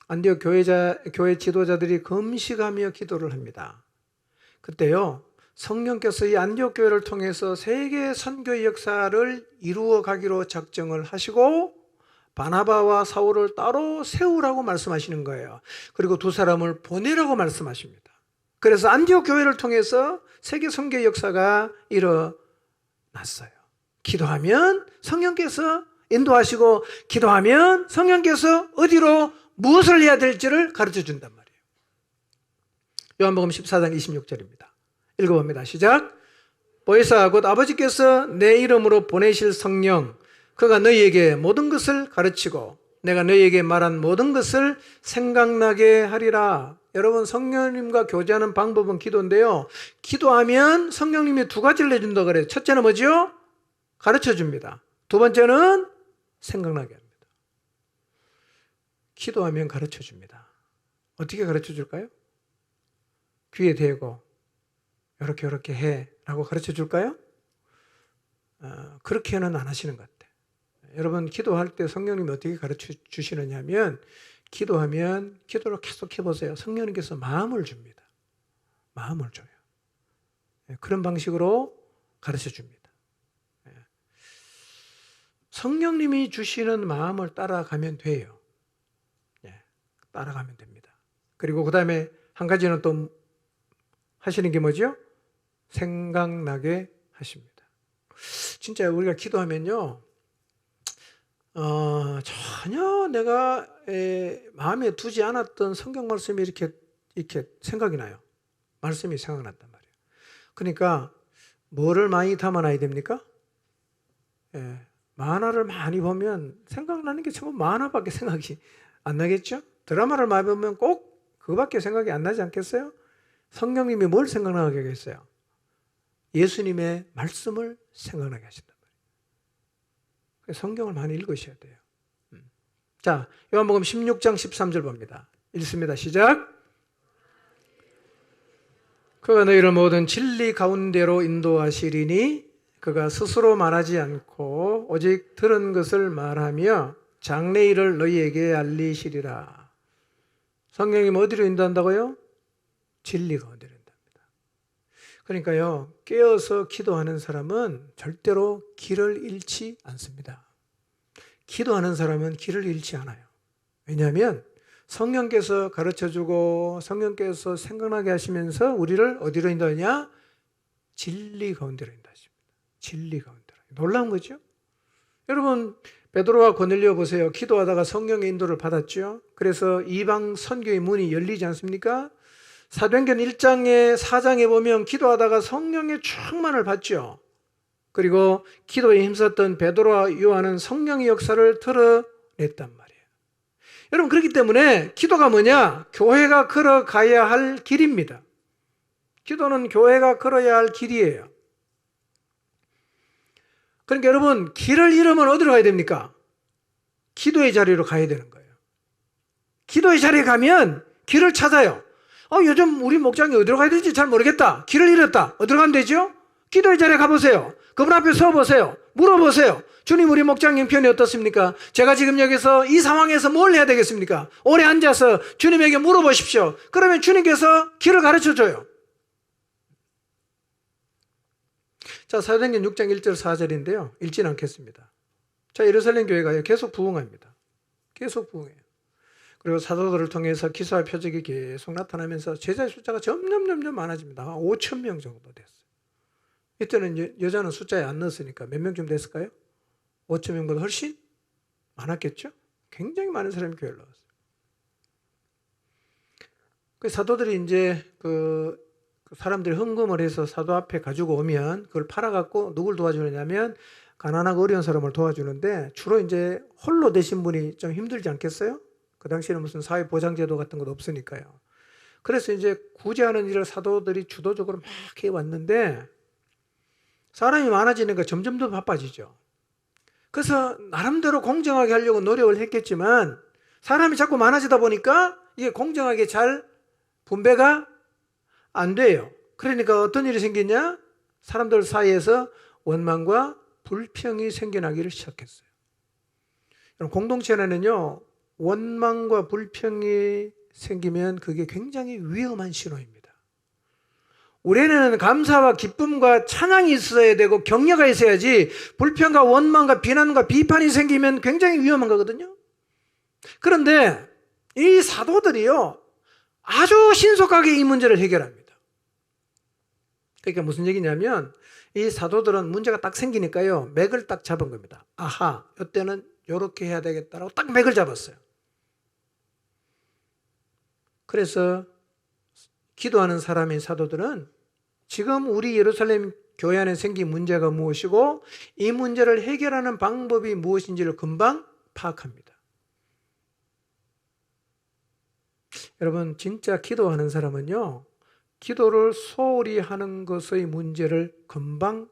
안디옥 교회 지도자들이 금식하며 기도를 합니다. 그때요, 성령께서 이 안디옥 교회를 통해서 세계 선교의 역사를 이루어 가기로 작정을 하시고 바나바와 사울을 따로 세우라고 말씀하시는 거예요. 그리고 두 사람을 보내라고 말씀하십니다. 그래서 안디옥 교회를 통해서 세계 선교의 역사가 일어났어요. 기도하면 성령께서 인도하시고, 기도하면 성령께서 어디로 무엇을 해야 될지를 가르쳐 준단 말이에요. 요한복음 14장 26절입니다. 읽어봅니다. 시작. 보혜사 곧 아버지께서 내 이름으로 보내실 성령, 그가 너희에게 모든 것을 가르치고 내가 너희에게 말한 모든 것을 생각나게 하리라. 여러분, 성령님과 교제하는 방법은 기도인데요, 기도하면 성령님이 두 가지를 내준다고 그래요. 첫째는 뭐죠? 가르쳐 줍니다. 두 번째는 생각나게 합니다. 기도하면 가르쳐 줍니다. 어떻게 가르쳐 줄까요? 귀에 대고 이렇게 해 라고 가르쳐 줄까요? 그렇게는 안 하시는 것 같아요. 여러분, 기도할 때 성령님이 어떻게 가르쳐 주시느냐 하면, 기도하면 기도를 계속 해보세요. 성령님께서 마음을 줍니다. 마음을 줘요. 그런 방식으로 가르쳐 줍니다. 성령님이 주시는 마음을 따라가면 돼요. 따라가면 됩니다. 그리고 그 다음에 한 가지는 또 하시는 게 뭐죠? 생각나게 하십니다. 진짜 우리가 기도하면요, 전혀 내가 마음에 두지 않았던 성경 말씀이 이렇게 생각이 나요. 말씀이 생각난단 말이에요. 그러니까 뭐를 많이 담아놔야 됩니까? 만화를 많이 보면 생각나는 게 전부 만화밖에 생각이 안 나겠죠? 드라마를 많이 보면 꼭 그거밖에 생각이 안 나지 않겠어요? 성령님이 뭘 생각나게 하겠어요? 예수님의 말씀을 생각나게 하신단 말이에요. 성경을 많이 읽으셔야 돼요. 자, 요한복음 16장 13절 봅니다. 읽습니다. 시작. 그가 너희를 모든 진리 가운데로 인도하시리니 그가 스스로 말하지 않고 오직 들은 것을 말하며 장래일을 너희에게 알리시리라. 성령님 어디로 인도한다고요? 진리 가운데로 인도합니다. 그러니까요, 깨어서 기도하는 사람은 절대로 길을 잃지 않습니다. 기도하는 사람은 길을 잃지 않아요. 왜냐하면 성령께서 가르쳐주고 성령께서 생각나게 하시면서 우리를 어디로 인도하냐? 진리 가운데로 인도하십니다. 진리 가운데로. 놀라운 거죠? 여러분, 베드로와 고넬료 보세요. 기도하다가 성령의 인도를 받았죠. 그래서 이방 선교의 문이 열리지 않습니까? 사도행전 1장에 4장에 보면 기도하다가 성령의 충만을 받죠. 그리고 기도에 힘썼던 베드로와 요한은 성령의 역사를 드러냈단 말이에요. 여러분, 그렇기 때문에 기도가 뭐냐? 교회가 걸어가야 할 길입니다. 기도는 교회가 걸어야 할 길이에요. 그러니까 여러분, 길을 잃으면 어디로 가야 됩니까? 기도의 자리로 가야 되는 거예요. 기도의 자리에 가면 길을 찾아요. 요즘 우리 목장이 어디로 가야 될지 잘 모르겠다. 길을 잃었다. 어디로 가면 되죠? 기도의 자리에 가보세요. 그분 앞에 서보세요. 물어보세요. 주님, 우리 목장 형편이 어떻습니까? 제가 지금 여기서 이 상황에서 뭘 해야 되겠습니까? 오래 앉아서 주님에게 물어보십시오. 그러면 주님께서 길을 가르쳐줘요. 자, 사도행전 6장 1절 4절인데요. 읽지는 않겠습니다. 자, 예루살렘 교회가 계속 부흥합니다. 계속 부흥해요. 그리고 사도들을 통해서 기사와 표적이 계속 나타나면서 제자의 숫자가 점점 많아집니다. 5천 명 정도 됐어요. 이때는 여자는 숫자에 안 넣었으니까 몇 명쯤 됐을까요? 5천 명보다 훨씬 많았겠죠? 굉장히 많은 사람이 교회를 나왔어요. 그 사도들이 이제 사람들이 헌금을 해서 사도 앞에 가지고 오면 그걸 팔아갖고 누굴 도와주느냐면 가난하고 어려운 사람을 도와주는데 주로 이제 홀로 되신 분이 좀 힘들지 않겠어요? 그 당시에는 무슨 사회보장제도 같은 것도 없으니까요. 그래서 이제 구제하는 일을 사도들이 주도적으로 막 해왔는데 사람이 많아지니까 점점 더 바빠지죠. 그래서 나름대로 공정하게 하려고 노력을 했겠지만 사람이 자꾸 많아지다 보니까 이게 공정하게 잘 분배가 안 돼요. 그러니까 어떤 일이 생기냐? 사람들 사이에서 원망과 불평이 생겨나기를 시작했어요. 공동체 안에는요, 원망과 불평이 생기면 그게 굉장히 위험한 신호입니다. 우리는 감사와 기쁨과 찬양이 있어야 되고 격려가 있어야지 불평과 원망과 비난과 비판이 생기면 굉장히 위험한 거거든요. 그런데 이 사도들이요, 아주 신속하게 이 문제를 해결합니다. 그러니까 무슨 얘기냐면 이 사도들은 문제가 딱 생기니까요, 맥을 딱 잡은 겁니다. 아하, 이때는 이렇게 해야 되겠다라고 딱 맥을 잡았어요. 그래서 기도하는 사람인 사도들은 지금 우리 예루살렘 교회 안에 생긴 문제가 무엇이고 이 문제를 해결하는 방법이 무엇인지를 금방 파악합니다. 여러분, 진짜 기도하는 사람은요, 기도를 소홀히 하는 것의 문제를 금방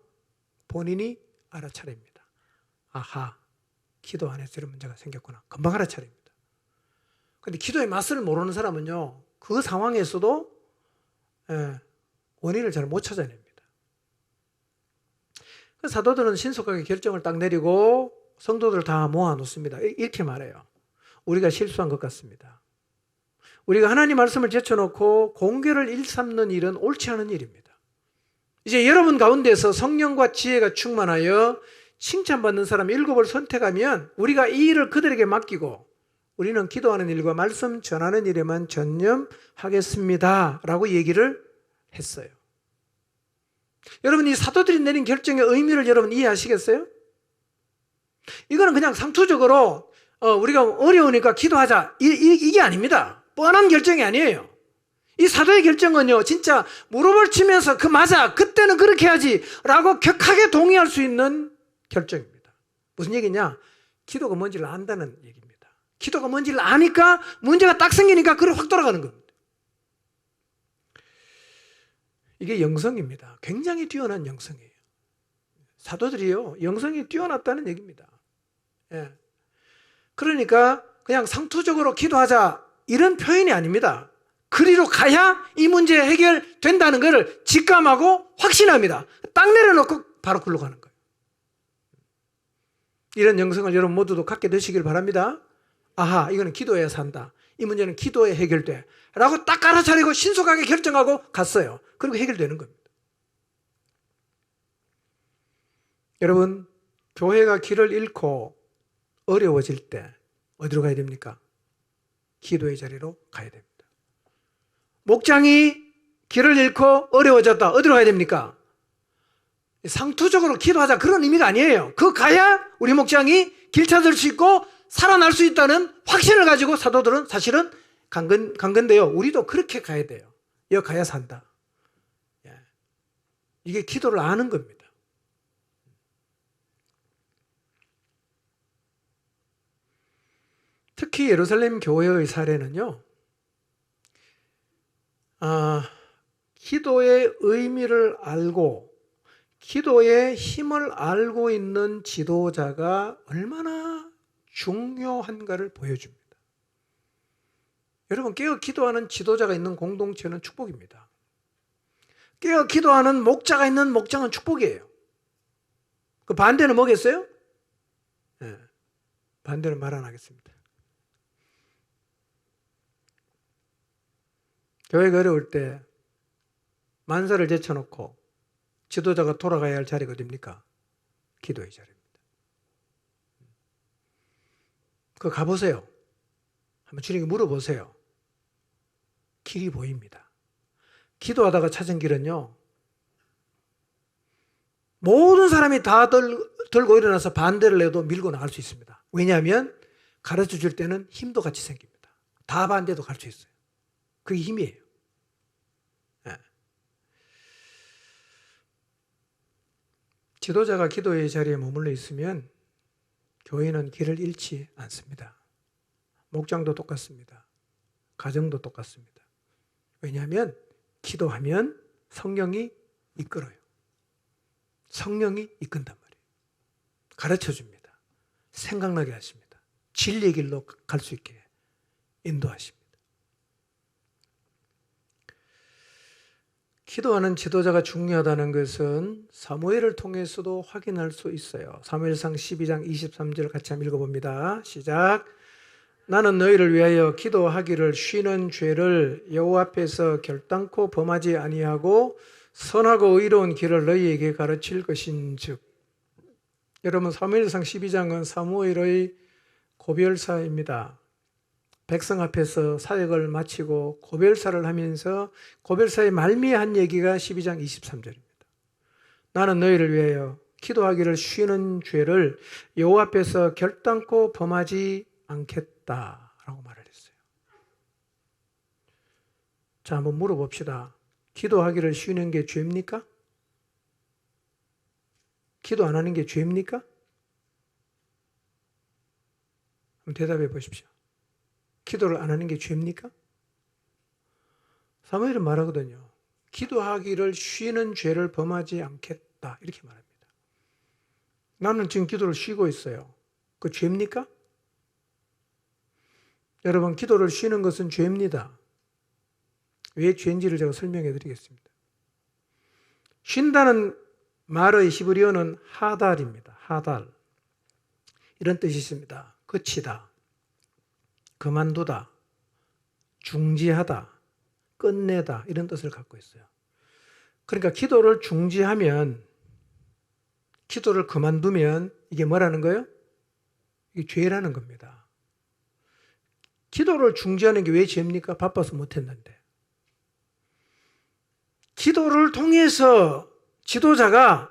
본인이 알아차립니다. 아하, 기도 안에서 이런 문제가 생겼구나. 금방 알아차립니다. 근데 기도의 맛을 모르는 사람은요, 그 상황에서도 원인을 잘 못 찾아냅니다. 사도들은 신속하게 결정을 딱 내리고 성도들을 다 모아놓습니다. 이렇게 말해요. 우리가 실수한 것 같습니다. 우리가 하나님 말씀을 제쳐놓고 공개를 일삼는 일은 옳지 않은 일입니다. 이제 여러분 가운데서 성령과 지혜가 충만하여 칭찬받는 사람 7을 선택하면 우리가 이 일을 그들에게 맡기고 우리는 기도하는 일과 말씀 전하는 일에만 전념하겠습니다 라고 얘기를 했어요. 여러분, 이 사도들이 내린 결정의 의미를 여러분 이해하시겠어요? 이거는 그냥 상투적으로 우리가 어려우니까 기도하자 이게 아닙니다. 뻔한 결정이 아니에요. 이 사도의 결정은요, 진짜 무릎을 치면서 그 맞아, 그때는 그렇게 해야지 라고 격하게 동의할 수 있는 결정입니다. 무슨 얘기냐? 기도가 뭔지를 안다는 얘기입니다. 기도가 뭔지를 아니까 문제가 딱 생기니까 그래 확 돌아가는 겁니다. 이게 영성입니다. 굉장히 뛰어난 영성이에요. 사도들이요, 영성이 뛰어났다는 얘기입니다. 예. 그러니까 그냥 상투적으로 기도하자 이런 표현이 아닙니다. 그리로 가야 이 문제 해결된다는 것을 직감하고 확신합니다. 딱 내려놓고 바로 글로 가는 거예요. 이런 영성을 여러분 모두도 갖게 되시길 바랍니다. 아하, 이거는 기도해야 산다. 이 문제는 기도에 해결돼. 라고 딱 깔아차리고 신속하게 결정하고 갔어요. 그리고 해결되는 겁니다. 여러분, 교회가 길을 잃고 어려워질 때 어디로 가야 됩니까? 기도의 자리로 가야 됩니다. 목장이 길을 잃고 어려워졌다. 어디로 가야 됩니까? 상투적으로 기도하자 그런 의미가 아니에요. 그 가야 우리 목장이 길 찾을 수 있고 살아날 수 있다는 확신을 가지고 사도들은 사실은 간 건데요. 우리도 그렇게 가야 돼요. 여기 가야 산다. 이게 기도를 아는 겁니다. 특히 예루살렘 교회의 사례는요, 기도의 의미를 알고 기도의 힘을 알고 있는 지도자가 얼마나 중요한가를 보여줍니다. 여러분, 깨어 기도하는 지도자가 있는 공동체는 축복입니다. 깨어 기도하는 목자가 있는 목장은 축복이에요. 그 반대는 뭐겠어요? 네, 반대는 말 안 하겠습니다. 교회가 어려울 때 만사를 제쳐놓고 지도자가 돌아가야 할 자리가 어딥니까? 기도의 자리입니다. 그거 가보세요. 한번 주님께 물어보세요. 길이 보입니다. 기도하다가 찾은 길은요, 모든 사람이 다 들고 일어나서 반대를 해도 밀고 나갈 수 있습니다. 왜냐하면 가르쳐 줄 때는 힘도 같이 생깁니다. 다 반대도 갈 수 있어요. 그게 힘이에요. 네. 지도자가 기도의 자리에 머물러 있으면 교회는 길을 잃지 않습니다. 목장도 똑같습니다. 가정도 똑같습니다. 왜냐하면 기도하면 성령이 이끌어요. 성령이 이끈단 말이에요. 가르쳐 줍니다. 생각나게 하십니다. 진리의 길로 갈 수 있게 인도하십니다. 기도하는 지도자가 중요하다는 것은 사무엘을 통해서도 확인할 수 있어요. 사무엘상 12장 23절 같이 한번 읽어봅니다. 시작. 나는 너희를 위하여 기도하기를 쉬는 죄를 여호와 앞에서 결단코 범하지 아니하고 선하고 의로운 길을 너희에게 가르칠 것인즉. 여러분, 사무엘상 12장은 사무엘의 고별사입니다. 백성 앞에서 사역을 마치고 고별사를 하면서 고별사의 말미에 얘기가 12장 23절입니다. 나는 너희를 위하여 기도하기를 쉬는 죄를 여호와 앞에서 결단코 범하지 않겠다라고 말을 했어요. 자, 한번 물어봅시다. 기도하기를 쉬는 게 죄입니까? 기도 안 하는 게 죄입니까? 한번 대답해 보십시오. 기도를 안 하는 게 죄입니까? 사무엘은 말하거든요. 기도하기를 쉬는 죄를 범하지 않겠다 이렇게 말합니다. 나는 지금 기도를 쉬고 있어요. 그 죄입니까? 여러분, 기도를 쉬는 것은 죄입니다. 왜 죄인지를 제가 설명해 드리겠습니다. 쉰다는 말의 히브리어는 하달입니다. 하달. 이런 뜻이 있습니다. 그치다, 그만두다, 중지하다, 끝내다 이런 뜻을 갖고 있어요. 그러니까 기도를 중지하면, 기도를 그만두면 이게 뭐라는 거예요? 이게 죄라는 겁니다. 기도를 중지하는 게 왜 죄입니까? 바빠서 못했는데. 기도를 통해서 지도자가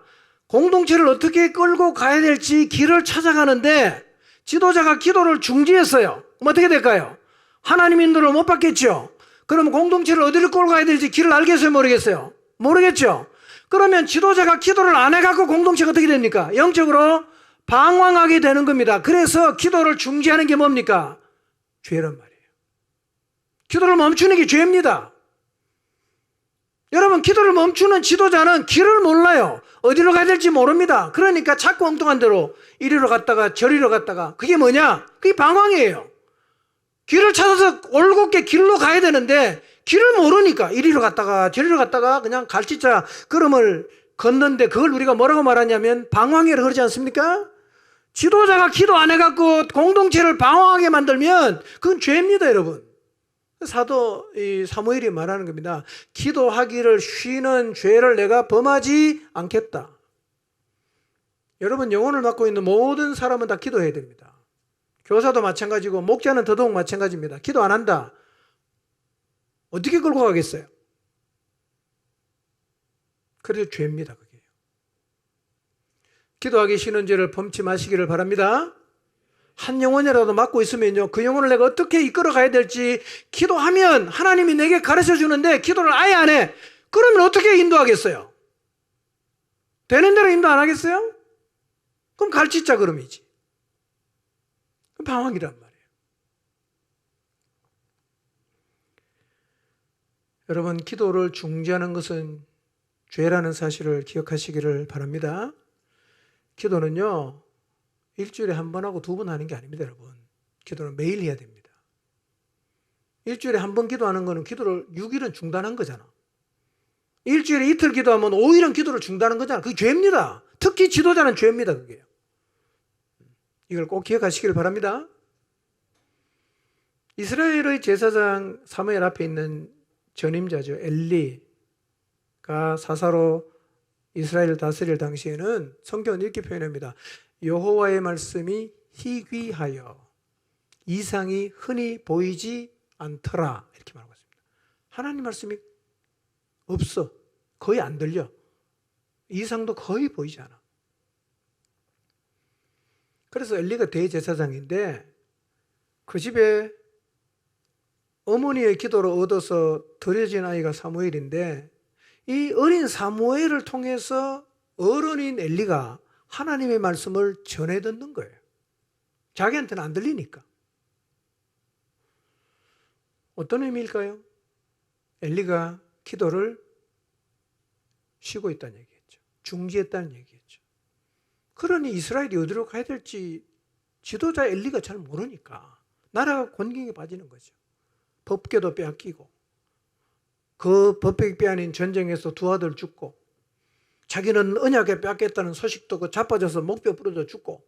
공동체를 어떻게 끌고 가야 될지 길을 찾아가는데, 지도자가 기도를 중지했어요. 그럼 어떻게 될까요? 하나님 인도를 못 받겠죠. 그러면 공동체를 어디로 끌고 가야 될지 길을 알겠어요? 모르겠어요? 모르겠죠. 그러면 지도자가 기도를 안 해갖고 공동체가 어떻게 됩니까? 영적으로 방황하게 되는 겁니다. 그래서 기도를 중지하는 게 뭡니까? 죄란 말이에요. 기도를 멈추는 게 죄입니다. 여러분, 기도를 멈추는 지도자는 길을 몰라요. 어디로 가야 될지 모릅니다. 그러니까 자꾸 엉뚱한 데로 이리로 갔다가 저리로 갔다가, 그게 뭐냐? 그게 방황이에요. 길을 찾아서 올곧게 길로 가야 되는데 길을 모르니까 이리로 갔다가 저리로 갔다가 그냥 갈치자 걸음을 걷는데, 그걸 우리가 뭐라고 말하냐면 방황이라고 그러지 않습니까? 지도자가 기도 안 해갖고 공동체를 방황하게 만들면 그건 죄입니다, 여러분. 사도 사무엘이 말하는 겁니다. 기도하기를 쉬는 죄를 내가 범하지 않겠다. 여러분, 영혼을 맡고 있는 모든 사람은 다 기도해야 됩니다. 교사도 마찬가지고 목자는 더더욱 마찬가지입니다. 기도 안 한다. 어떻게 끌고 가겠어요? 그래서 죄입니다, 그게. 기도하기 쉬는 죄를 범치 마시기를 바랍니다. 한 영혼이라도 맡고 있으면요, 그 영혼을 내가 어떻게 이끌어 가야 될지 기도하면 하나님이 내게 가르쳐 주는데, 기도를 아예 안 해. 그러면 어떻게 인도하겠어요? 되는 대로 인도 안 하겠어요? 그럼 갈치자 걸음이지. 그럼 방황이란 말이에요. 여러분, 기도를 중지하는 것은 죄라는 사실을 기억하시기를 바랍니다. 기도는요, 일주일에 한 번 하고 두 번 하는 게 아닙니다, 여러분. 기도는 매일 해야 됩니다. 일주일에 한 번 기도하는 거는 기도를 6일은 중단한 거잖아. 일주일에 이틀 기도하면 5일은 기도를 중단한 거잖아. 그게 죄입니다. 특히 지도자는 죄입니다, 그게요. 이걸 꼭 기억하시길 바랍니다. 이스라엘의 제사장 사무엘 앞에 있는 전임자죠, 엘리가 사사로 이스라엘을 다스릴 당시에는 성경은 이렇게 표현합니다. 여호와의 말씀이 희귀하여 이상이 흔히 보이지 않더라, 이렇게 말하고 있습니다. 하나님 말씀이 없어. 거의 안 들려. 이상도 거의 보이지 않아. 그래서 엘리가 대제사장인데 그 집에 어머니의 기도로 얻어서 들여진 아이가 사무엘인데, 이 어린 사무엘을 통해서 어른인 엘리가 하나님의 말씀을 전해 듣는 거예요. 자기한테는 안 들리니까. 어떤 의미일까요? 엘리가 기도를 쉬고 있다는 얘기겠죠. 중지했다는 얘기겠죠. 그러니 이스라엘이 어디로 가야 될지 지도자 엘리가 잘 모르니까 나라가 곤경에 빠지는 거죠. 법궤도 빼앗기고, 그 법궤 빼앗긴 전쟁에서 두 아들 죽고, 자기는 언약에 뺏겠다는 소식도 그 자빠져서 목뼈 부러져 죽고,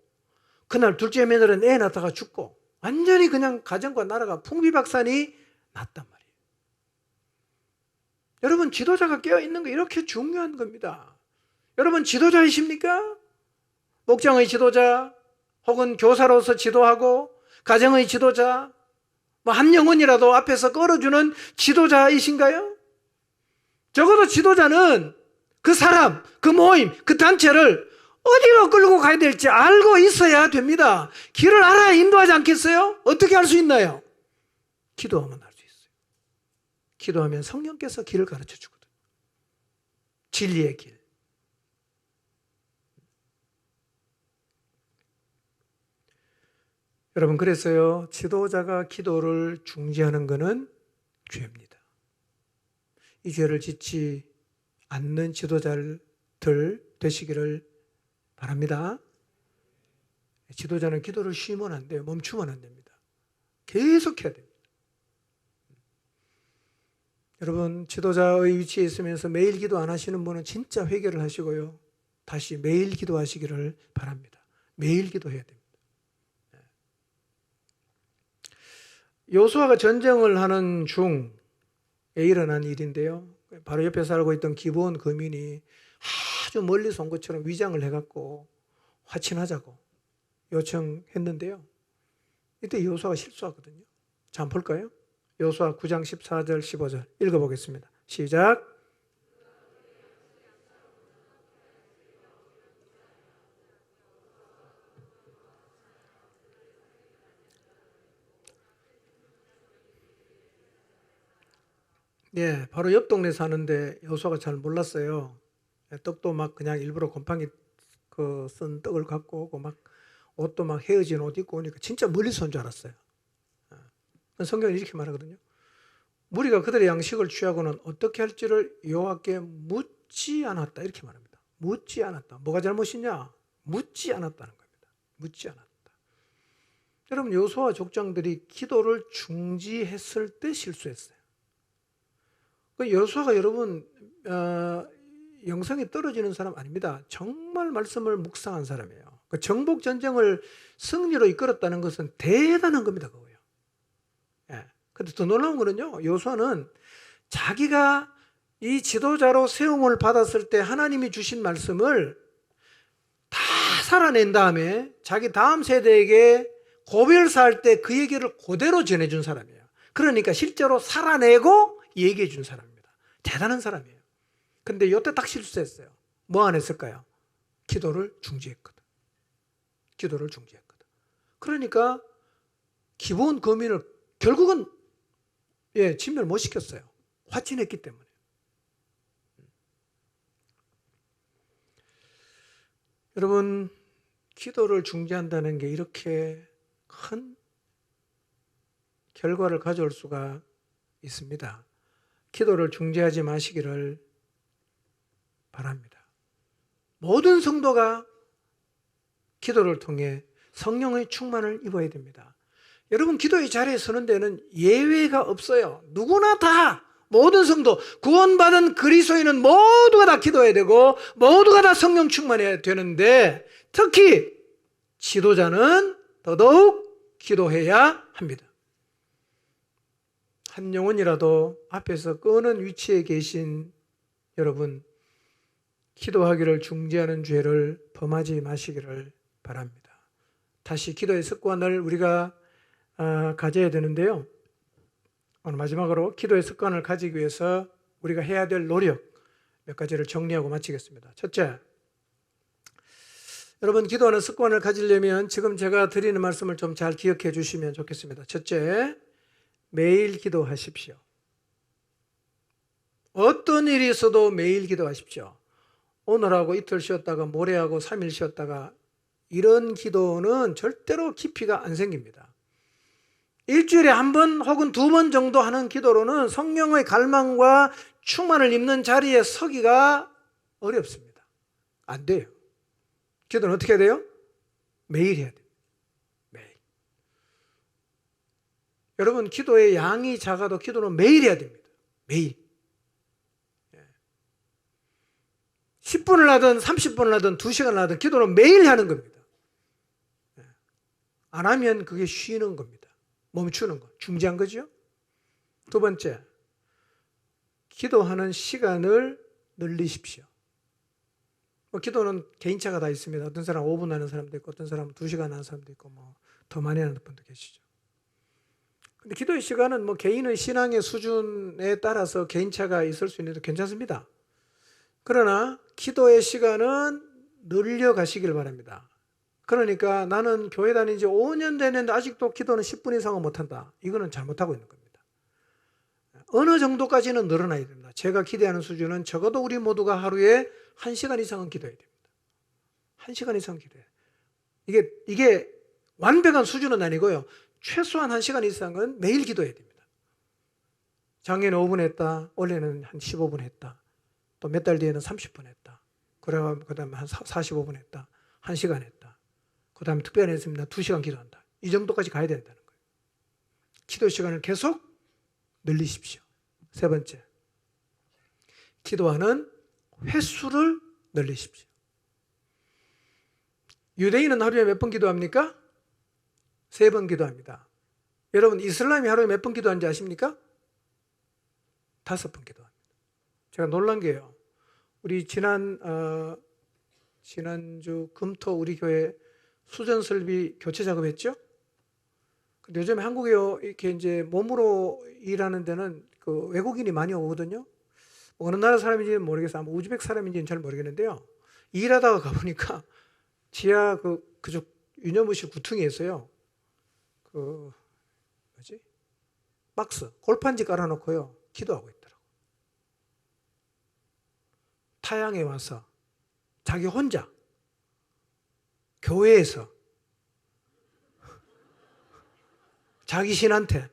그날 둘째 며느리는 애 낳다가 죽고, 완전히 그냥 가정과 나라가 풍비박산이 났단 말이에요. 여러분, 지도자가 깨어있는 거 이렇게 중요한 겁니다. 여러분, 지도자이십니까? 목장의 지도자, 혹은 교사로서 지도하고 가정의 지도자, 뭐 한 영혼이라도 앞에서 끌어주는 지도자이신가요? 적어도 지도자는 그 사람, 그 모임, 그 단체를 어디로 끌고 가야 될지 알고 있어야 됩니다. 길을 알아야 인도하지 않겠어요? 어떻게 할 수 있나요? 기도하면 할 수 있어요. 기도하면 성령께서 길을 가르쳐 주거든요. 진리의 길. 여러분, 그래서요, 지도자가 기도를 중지하는 것은 죄입니다. 이 죄를 짓지 않는 지도자들 되시기를 바랍니다. 지도자는 기도를 쉬면 안 돼요. 멈추면 안 됩니다. 계속 해야 됩니다. 여러분, 지도자의 위치에 있으면서 매일 기도 안 하시는 분은 진짜 회개를 하시고요, 다시 매일 기도하시기를 바랍니다. 매일 기도해야 됩니다. 여호수아가 전쟁을 하는 중에 일어난 일인데요, 바로 옆에 살고 있던 기브온 거민이 아주 멀리서 온 것처럼 위장을 해갖고 화친하자고 요청했는데요. 이때 여호수아가 실수하거든요. 자, 한번 볼까요? 여호수아 9장 14절 15절 읽어보겠습니다. 시작. 네, 바로 옆 동네 사는데 여호수아가 잘 몰랐어요. 떡도 막 그냥 일부러 곰팡이 쓴 떡을 갖고 오고 막 옷도 막 헤어진 옷 입고 오니까 진짜 멀리서 온 줄 알았어요. 성경은 이렇게 말하거든요. 무리가 그들의 양식을 취하고는 어떻게 할지를 여호와께 묻지 않았다 이렇게 말합니다. 묻지 않았다. 뭐가 잘못이냐? 묻지 않았다는 겁니다. 묻지 않았다. 여러분 여호수아 족장들이 기도를 중지했을 때 실수했어요. 여호수아가 여러분 영성이 떨어지는 사람 아닙니다. 정말 말씀을 묵상한 사람이에요. 정복 전쟁을 승리로 이끌었다는 것은 대단한 겁니다. 그거예요. 예. 근데 더 놀라운 거는요. 여호수아는 자기가 이 지도자로 세움을 받았을 때 하나님이 주신 말씀을 다 살아낸 다음에 자기 다음 세대에게 고별사할 때 그 얘기를 그대로 전해준 사람이에요. 그러니까 실제로 살아내고 얘기해 준 사람입니다. 대단한 사람이에요. 근데 이때 딱 실수했어요. 뭐 안 했을까요? 기도를 중지했거든. 기도를 중지했거든. 그러니까 기브온 거민을 결국은 진멸 못 시켰어요. 화친했기 때문에. 여러분 기도를 중지한다는 게 이렇게 큰 결과를 가져올 수가 있습니다. 기도를 중지하지 마시기를 바랍니다. 모든 성도가 기도를 통해 성령의 충만을 입어야 됩니다. 여러분 기도의 자리에 서는 데는 예외가 없어요. 누구나 다 모든 성도 구원받은 그리스도인은 모두가 다 기도해야 되고 모두가 다 성령 충만해야 되는데 특히 지도자는 더더욱 기도해야 합니다. 한 영혼이라도 앞에서 끄는 위치에 계신 여러분 기도하기를 중지하는 죄를 범하지 마시기를 바랍니다. 다시 기도의 습관을 우리가 가져야 되는데요. 오늘 마지막으로 기도의 습관을 가지기 위해서 우리가 해야 될 노력 몇 가지를 정리하고 마치겠습니다. 첫째, 여러분 기도하는 습관을 가지려면 지금 제가 드리는 말씀을 좀 잘 기억해 주시면 좋겠습니다. 첫째, 매일 기도하십시오. 어떤 일이 있어도 매일 기도하십시오. 오늘하고 이틀 쉬었다가 모레하고 3일 쉬었다가 이런 기도는 절대로 깊이가 안 생깁니다. 일주일에 한 번 혹은 2번 정도 하는 기도로는 성령의 갈망과 충만을 입는 자리에 서기가 어렵습니다. 안 돼요. 기도는 어떻게 해야 돼요? 매일 해야 돼요. 매일. 여러분 기도의 양이 작아도 기도는 매일 해야 됩니다. 매일. 10분을 하든 30분을 하든 2시간을 하든 기도는 매일 하는 겁니다. 안 하면 그게 쉬는 겁니다. 멈추는 거. 중지한 거죠. 두 번째, 기도하는 시간을 늘리십시오. 기도는 개인차가 다 있습니다. 어떤 사람은 5분 하는 사람도 있고 어떤 사람은 2시간 하는 사람도 있고 더 많이 하는 분도 계시죠. 근데 기도의 시간은 개인의 신앙의 수준에 따라서 개인차가 있을 수 있는데 괜찮습니다. 그러나 기도의 시간은 늘려가시길 바랍니다. 그러니까 나는 교회 다닌 지 5년 됐는데 아직도 기도는 10분 이상은 못한다. 이거는 잘못하고 있는 겁니다. 어느 정도까지는 늘어나야 됩니다. 제가 기대하는 수준은 적어도 우리 모두가 하루에 1시간 이상은 기도해야 됩니다. 1시간 이상 기도해야 돼요. 이게 완벽한 수준은 아니고요. 최소한 1시간 이상은 매일 기도해야 됩니다. 작년에 5분 했다. 올해는 한 15분 했다. 또 몇 달 뒤에는 30분 했다. 그다음에 한 45분 했다. 1시간 했다. 그 다음에 특별히 했습니다. 2시간 기도한다. 이 정도까지 가야 된다는 거예요. 기도 시간을 계속 늘리십시오. 세 번째, 기도하는 횟수를 늘리십시오. 유대인은 하루에 몇 번 기도합니까? 3번 기도합니다. 여러분 이슬람이 하루에 몇 번 기도하는지 아십니까? 5번 기도합니다. 제가 놀란 게요. 우리 지난주 금토 우리 교회 수전 설비 교체 작업했죠? 근데 요즘에 한국에 이렇게 이제 몸으로 일하는 데는 그 외국인이 많이 오거든요. 어느 나라 사람인지 모르겠어요. 아마 우즈벡 사람인지는 잘 모르겠는데요. 일하다가 가보니까 지하 그쪽 유념무실 구퉁이에 있어요. 박스, 골판지 깔아놓고요. 기도하고 있더라고. 타양에 와서 자기 혼자 교회에서 자기 신한테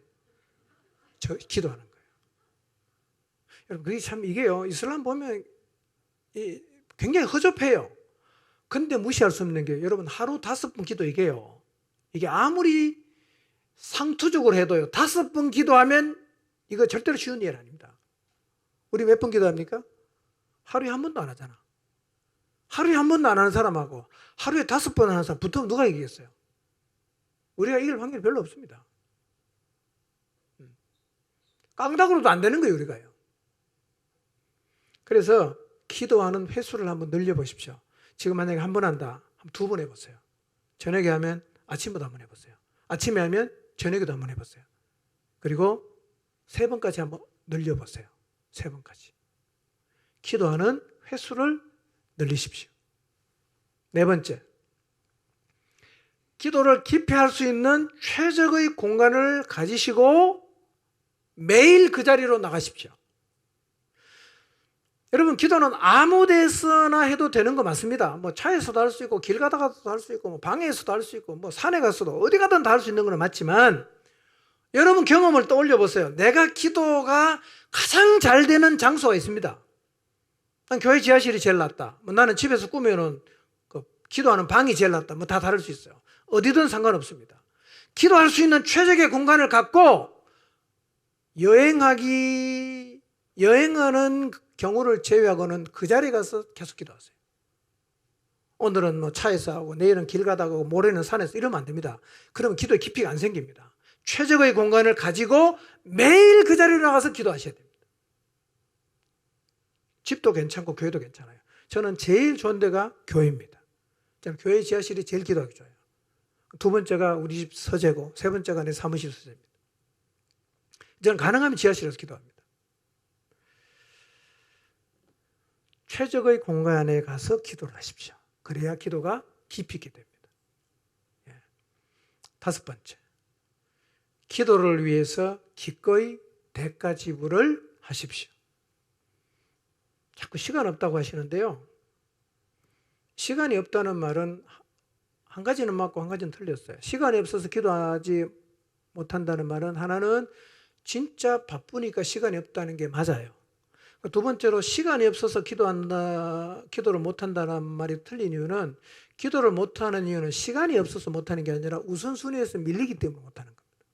기도하는 거예요. 여러분, 그게 참 이게요. 이슬람 보면 굉장히 허접해요. 근데 무시할 수 없는 게 여러분 하루 5번 기도 이게요. 이게 아무리 상투적으로 해도요. 5번 기도하면 이거 절대로 쉬운 일 아닙니다. 우리 몇 번 기도합니까? 하루에 한 번도 안 하잖아. 하루에 한 번도 안 하는 사람하고 하루에 5번 하는 사람 붙으면 누가 이기겠어요? 우리가 이길 확률이 별로 없습니다. 깡다구로도 안 되는 거예요, 우리가요. 그래서 기도하는 횟수를 한번 늘려보십시오. 지금 만약에 한 번 한다, 2번 해보세요. 저녁에 하면 아침부터 한번 해보세요. 아침에 하면 저녁에도 한번 해보세요. 그리고 3번까지 한번 늘려보세요. 3번까지. 기도하는 횟수를 늘리십시오. 4번째, 기도를 깊이 할 수 있는 최적의 공간을 가지시고 매일 그 자리로 나가십시오. 여러분, 기도는 아무 데서나 해도 되는 거 맞습니다. 뭐 차에서도 할 수 있고 길 가다가도 할 수 있고 뭐 방에서도 할 수 있고 뭐 산에 가서도 어디 가든 다 할 수 있는 건 맞지만 여러분 경험을 떠올려 보세요. 내가 기도가 가장 잘 되는 장소가 있습니다. 난 교회 지하실이 제일 낫다. 뭐 나는 집에서 꾸며놓은 기도하는 방이 제일 낫다. 뭐 다 다를 수 있어요. 어디든 상관없습니다. 기도할 수 있는 최적의 공간을 갖고 여행하는 경우를 제외하고는 그 자리에 가서 계속 기도하세요. 오늘은 뭐 차에서 하고 내일은 길 가다가 하고 모레는 산에서 이러면 안 됩니다. 그러면 기도의 깊이가 안 생깁니다. 최적의 공간을 가지고 매일 그 자리로 나가서 기도하셔야 됩니다. 집도 괜찮고 교회도 괜찮아요. 저는 제일 좋은 데가 교회입니다. 저는 교회 지하실이 제일 기도하기 좋아요. 2번째가 우리 집 서재고 3번째가 내 사무실 서재입니다. 저는 가능하면 지하실에서 기도합니다. 최적의 공간에 가서 기도를 하십시오. 그래야 기도가 깊이 있게 됩니다. 5번째, 기도를 위해서 기꺼이 대가 지불을 하십시오. 자꾸 시간 없다고 하시는데요. 시간이 없다는 말은 한 가지는 맞고 한 가지는 틀렸어요. 시간이 없어서 기도하지 못한다는 말은 하나는 진짜 바쁘니까 시간이 없다는 게 맞아요. 2번째로 시간이 없어서 기도를 못한다는 말이 틀린 이유는 기도를 못하는 이유는 시간이 없어서 못하는 게 아니라 우선순위에서 밀리기 때문에 못하는 겁니다.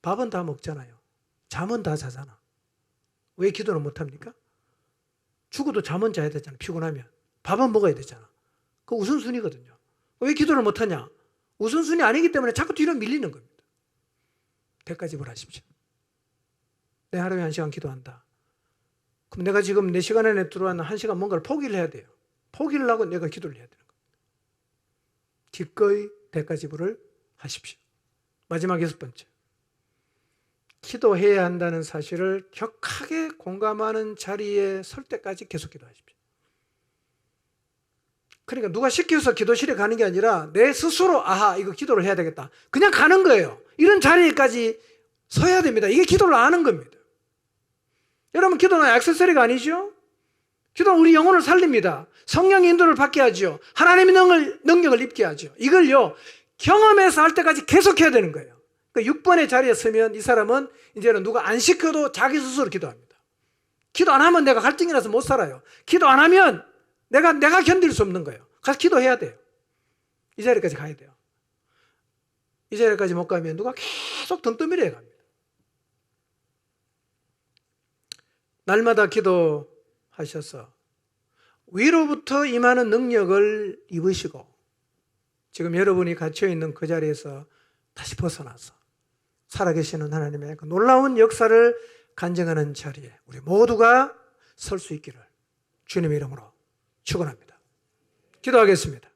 밥은 다 먹잖아요. 잠은 다 자잖아. 왜 기도를 못합니까? 죽어도 잠은 자야 되잖아. 피곤하면. 밥은 먹어야 되잖아. 그 우선순위거든요. 왜 기도를 못하냐? 우선순위 아니기 때문에 자꾸 뒤로 밀리는 겁니다. 대가 지불하십시오. 내 하루에 1시간 기도한다. 그럼 내가 지금 4시간 안에 들어왔는 1시간 뭔가를 포기를 해야 돼요. 포기를 하고 내가 기도를 해야 되는 겁니다. 기꺼이 대가 지불을 하십시오. 마지막 6번째. 기도해야 한다는 사실을 격하게 공감하는 자리에 설 때까지 계속 기도하십시오. 그러니까 누가 시켜서 기도실에 가는 게 아니라 내 스스로 이거 기도를 해야 되겠다. 그냥 가는 거예요. 이런 자리까지 서야 됩니다. 이게 기도를 아는 겁니다. 여러분, 기도는 액세서리가 아니죠? 기도는 우리 영혼을 살립니다. 성령의 인도를 받게 하죠. 하나님의 능력을 입게 하죠. 이걸요, 경험해서 할 때까지 계속 해야 되는 거예요. 그러니까 6번의 자리에 서면 이 사람은 이제는 누가 안 시켜도 자기 스스로 기도합니다. 기도 안 하면 내가 갈등이 나서 못 살아요. 기도 안 하면 내가 견딜 수 없는 거예요. 가서 기도해야 돼요. 이 자리까지 가야 돼요. 이 자리까지 못 가면 누가 계속 등 떠밀어야 갑니다. 날마다 기도하셔서 위로부터 임하는 능력을 입으시고 지금 여러분이 갇혀있는 그 자리에서 다시 벗어나서 살아계시는 하나님의 그 놀라운 역사를 간증하는 자리에 우리 모두가 설 수 있기를 주님의 이름으로 축원합니다. 기도하겠습니다.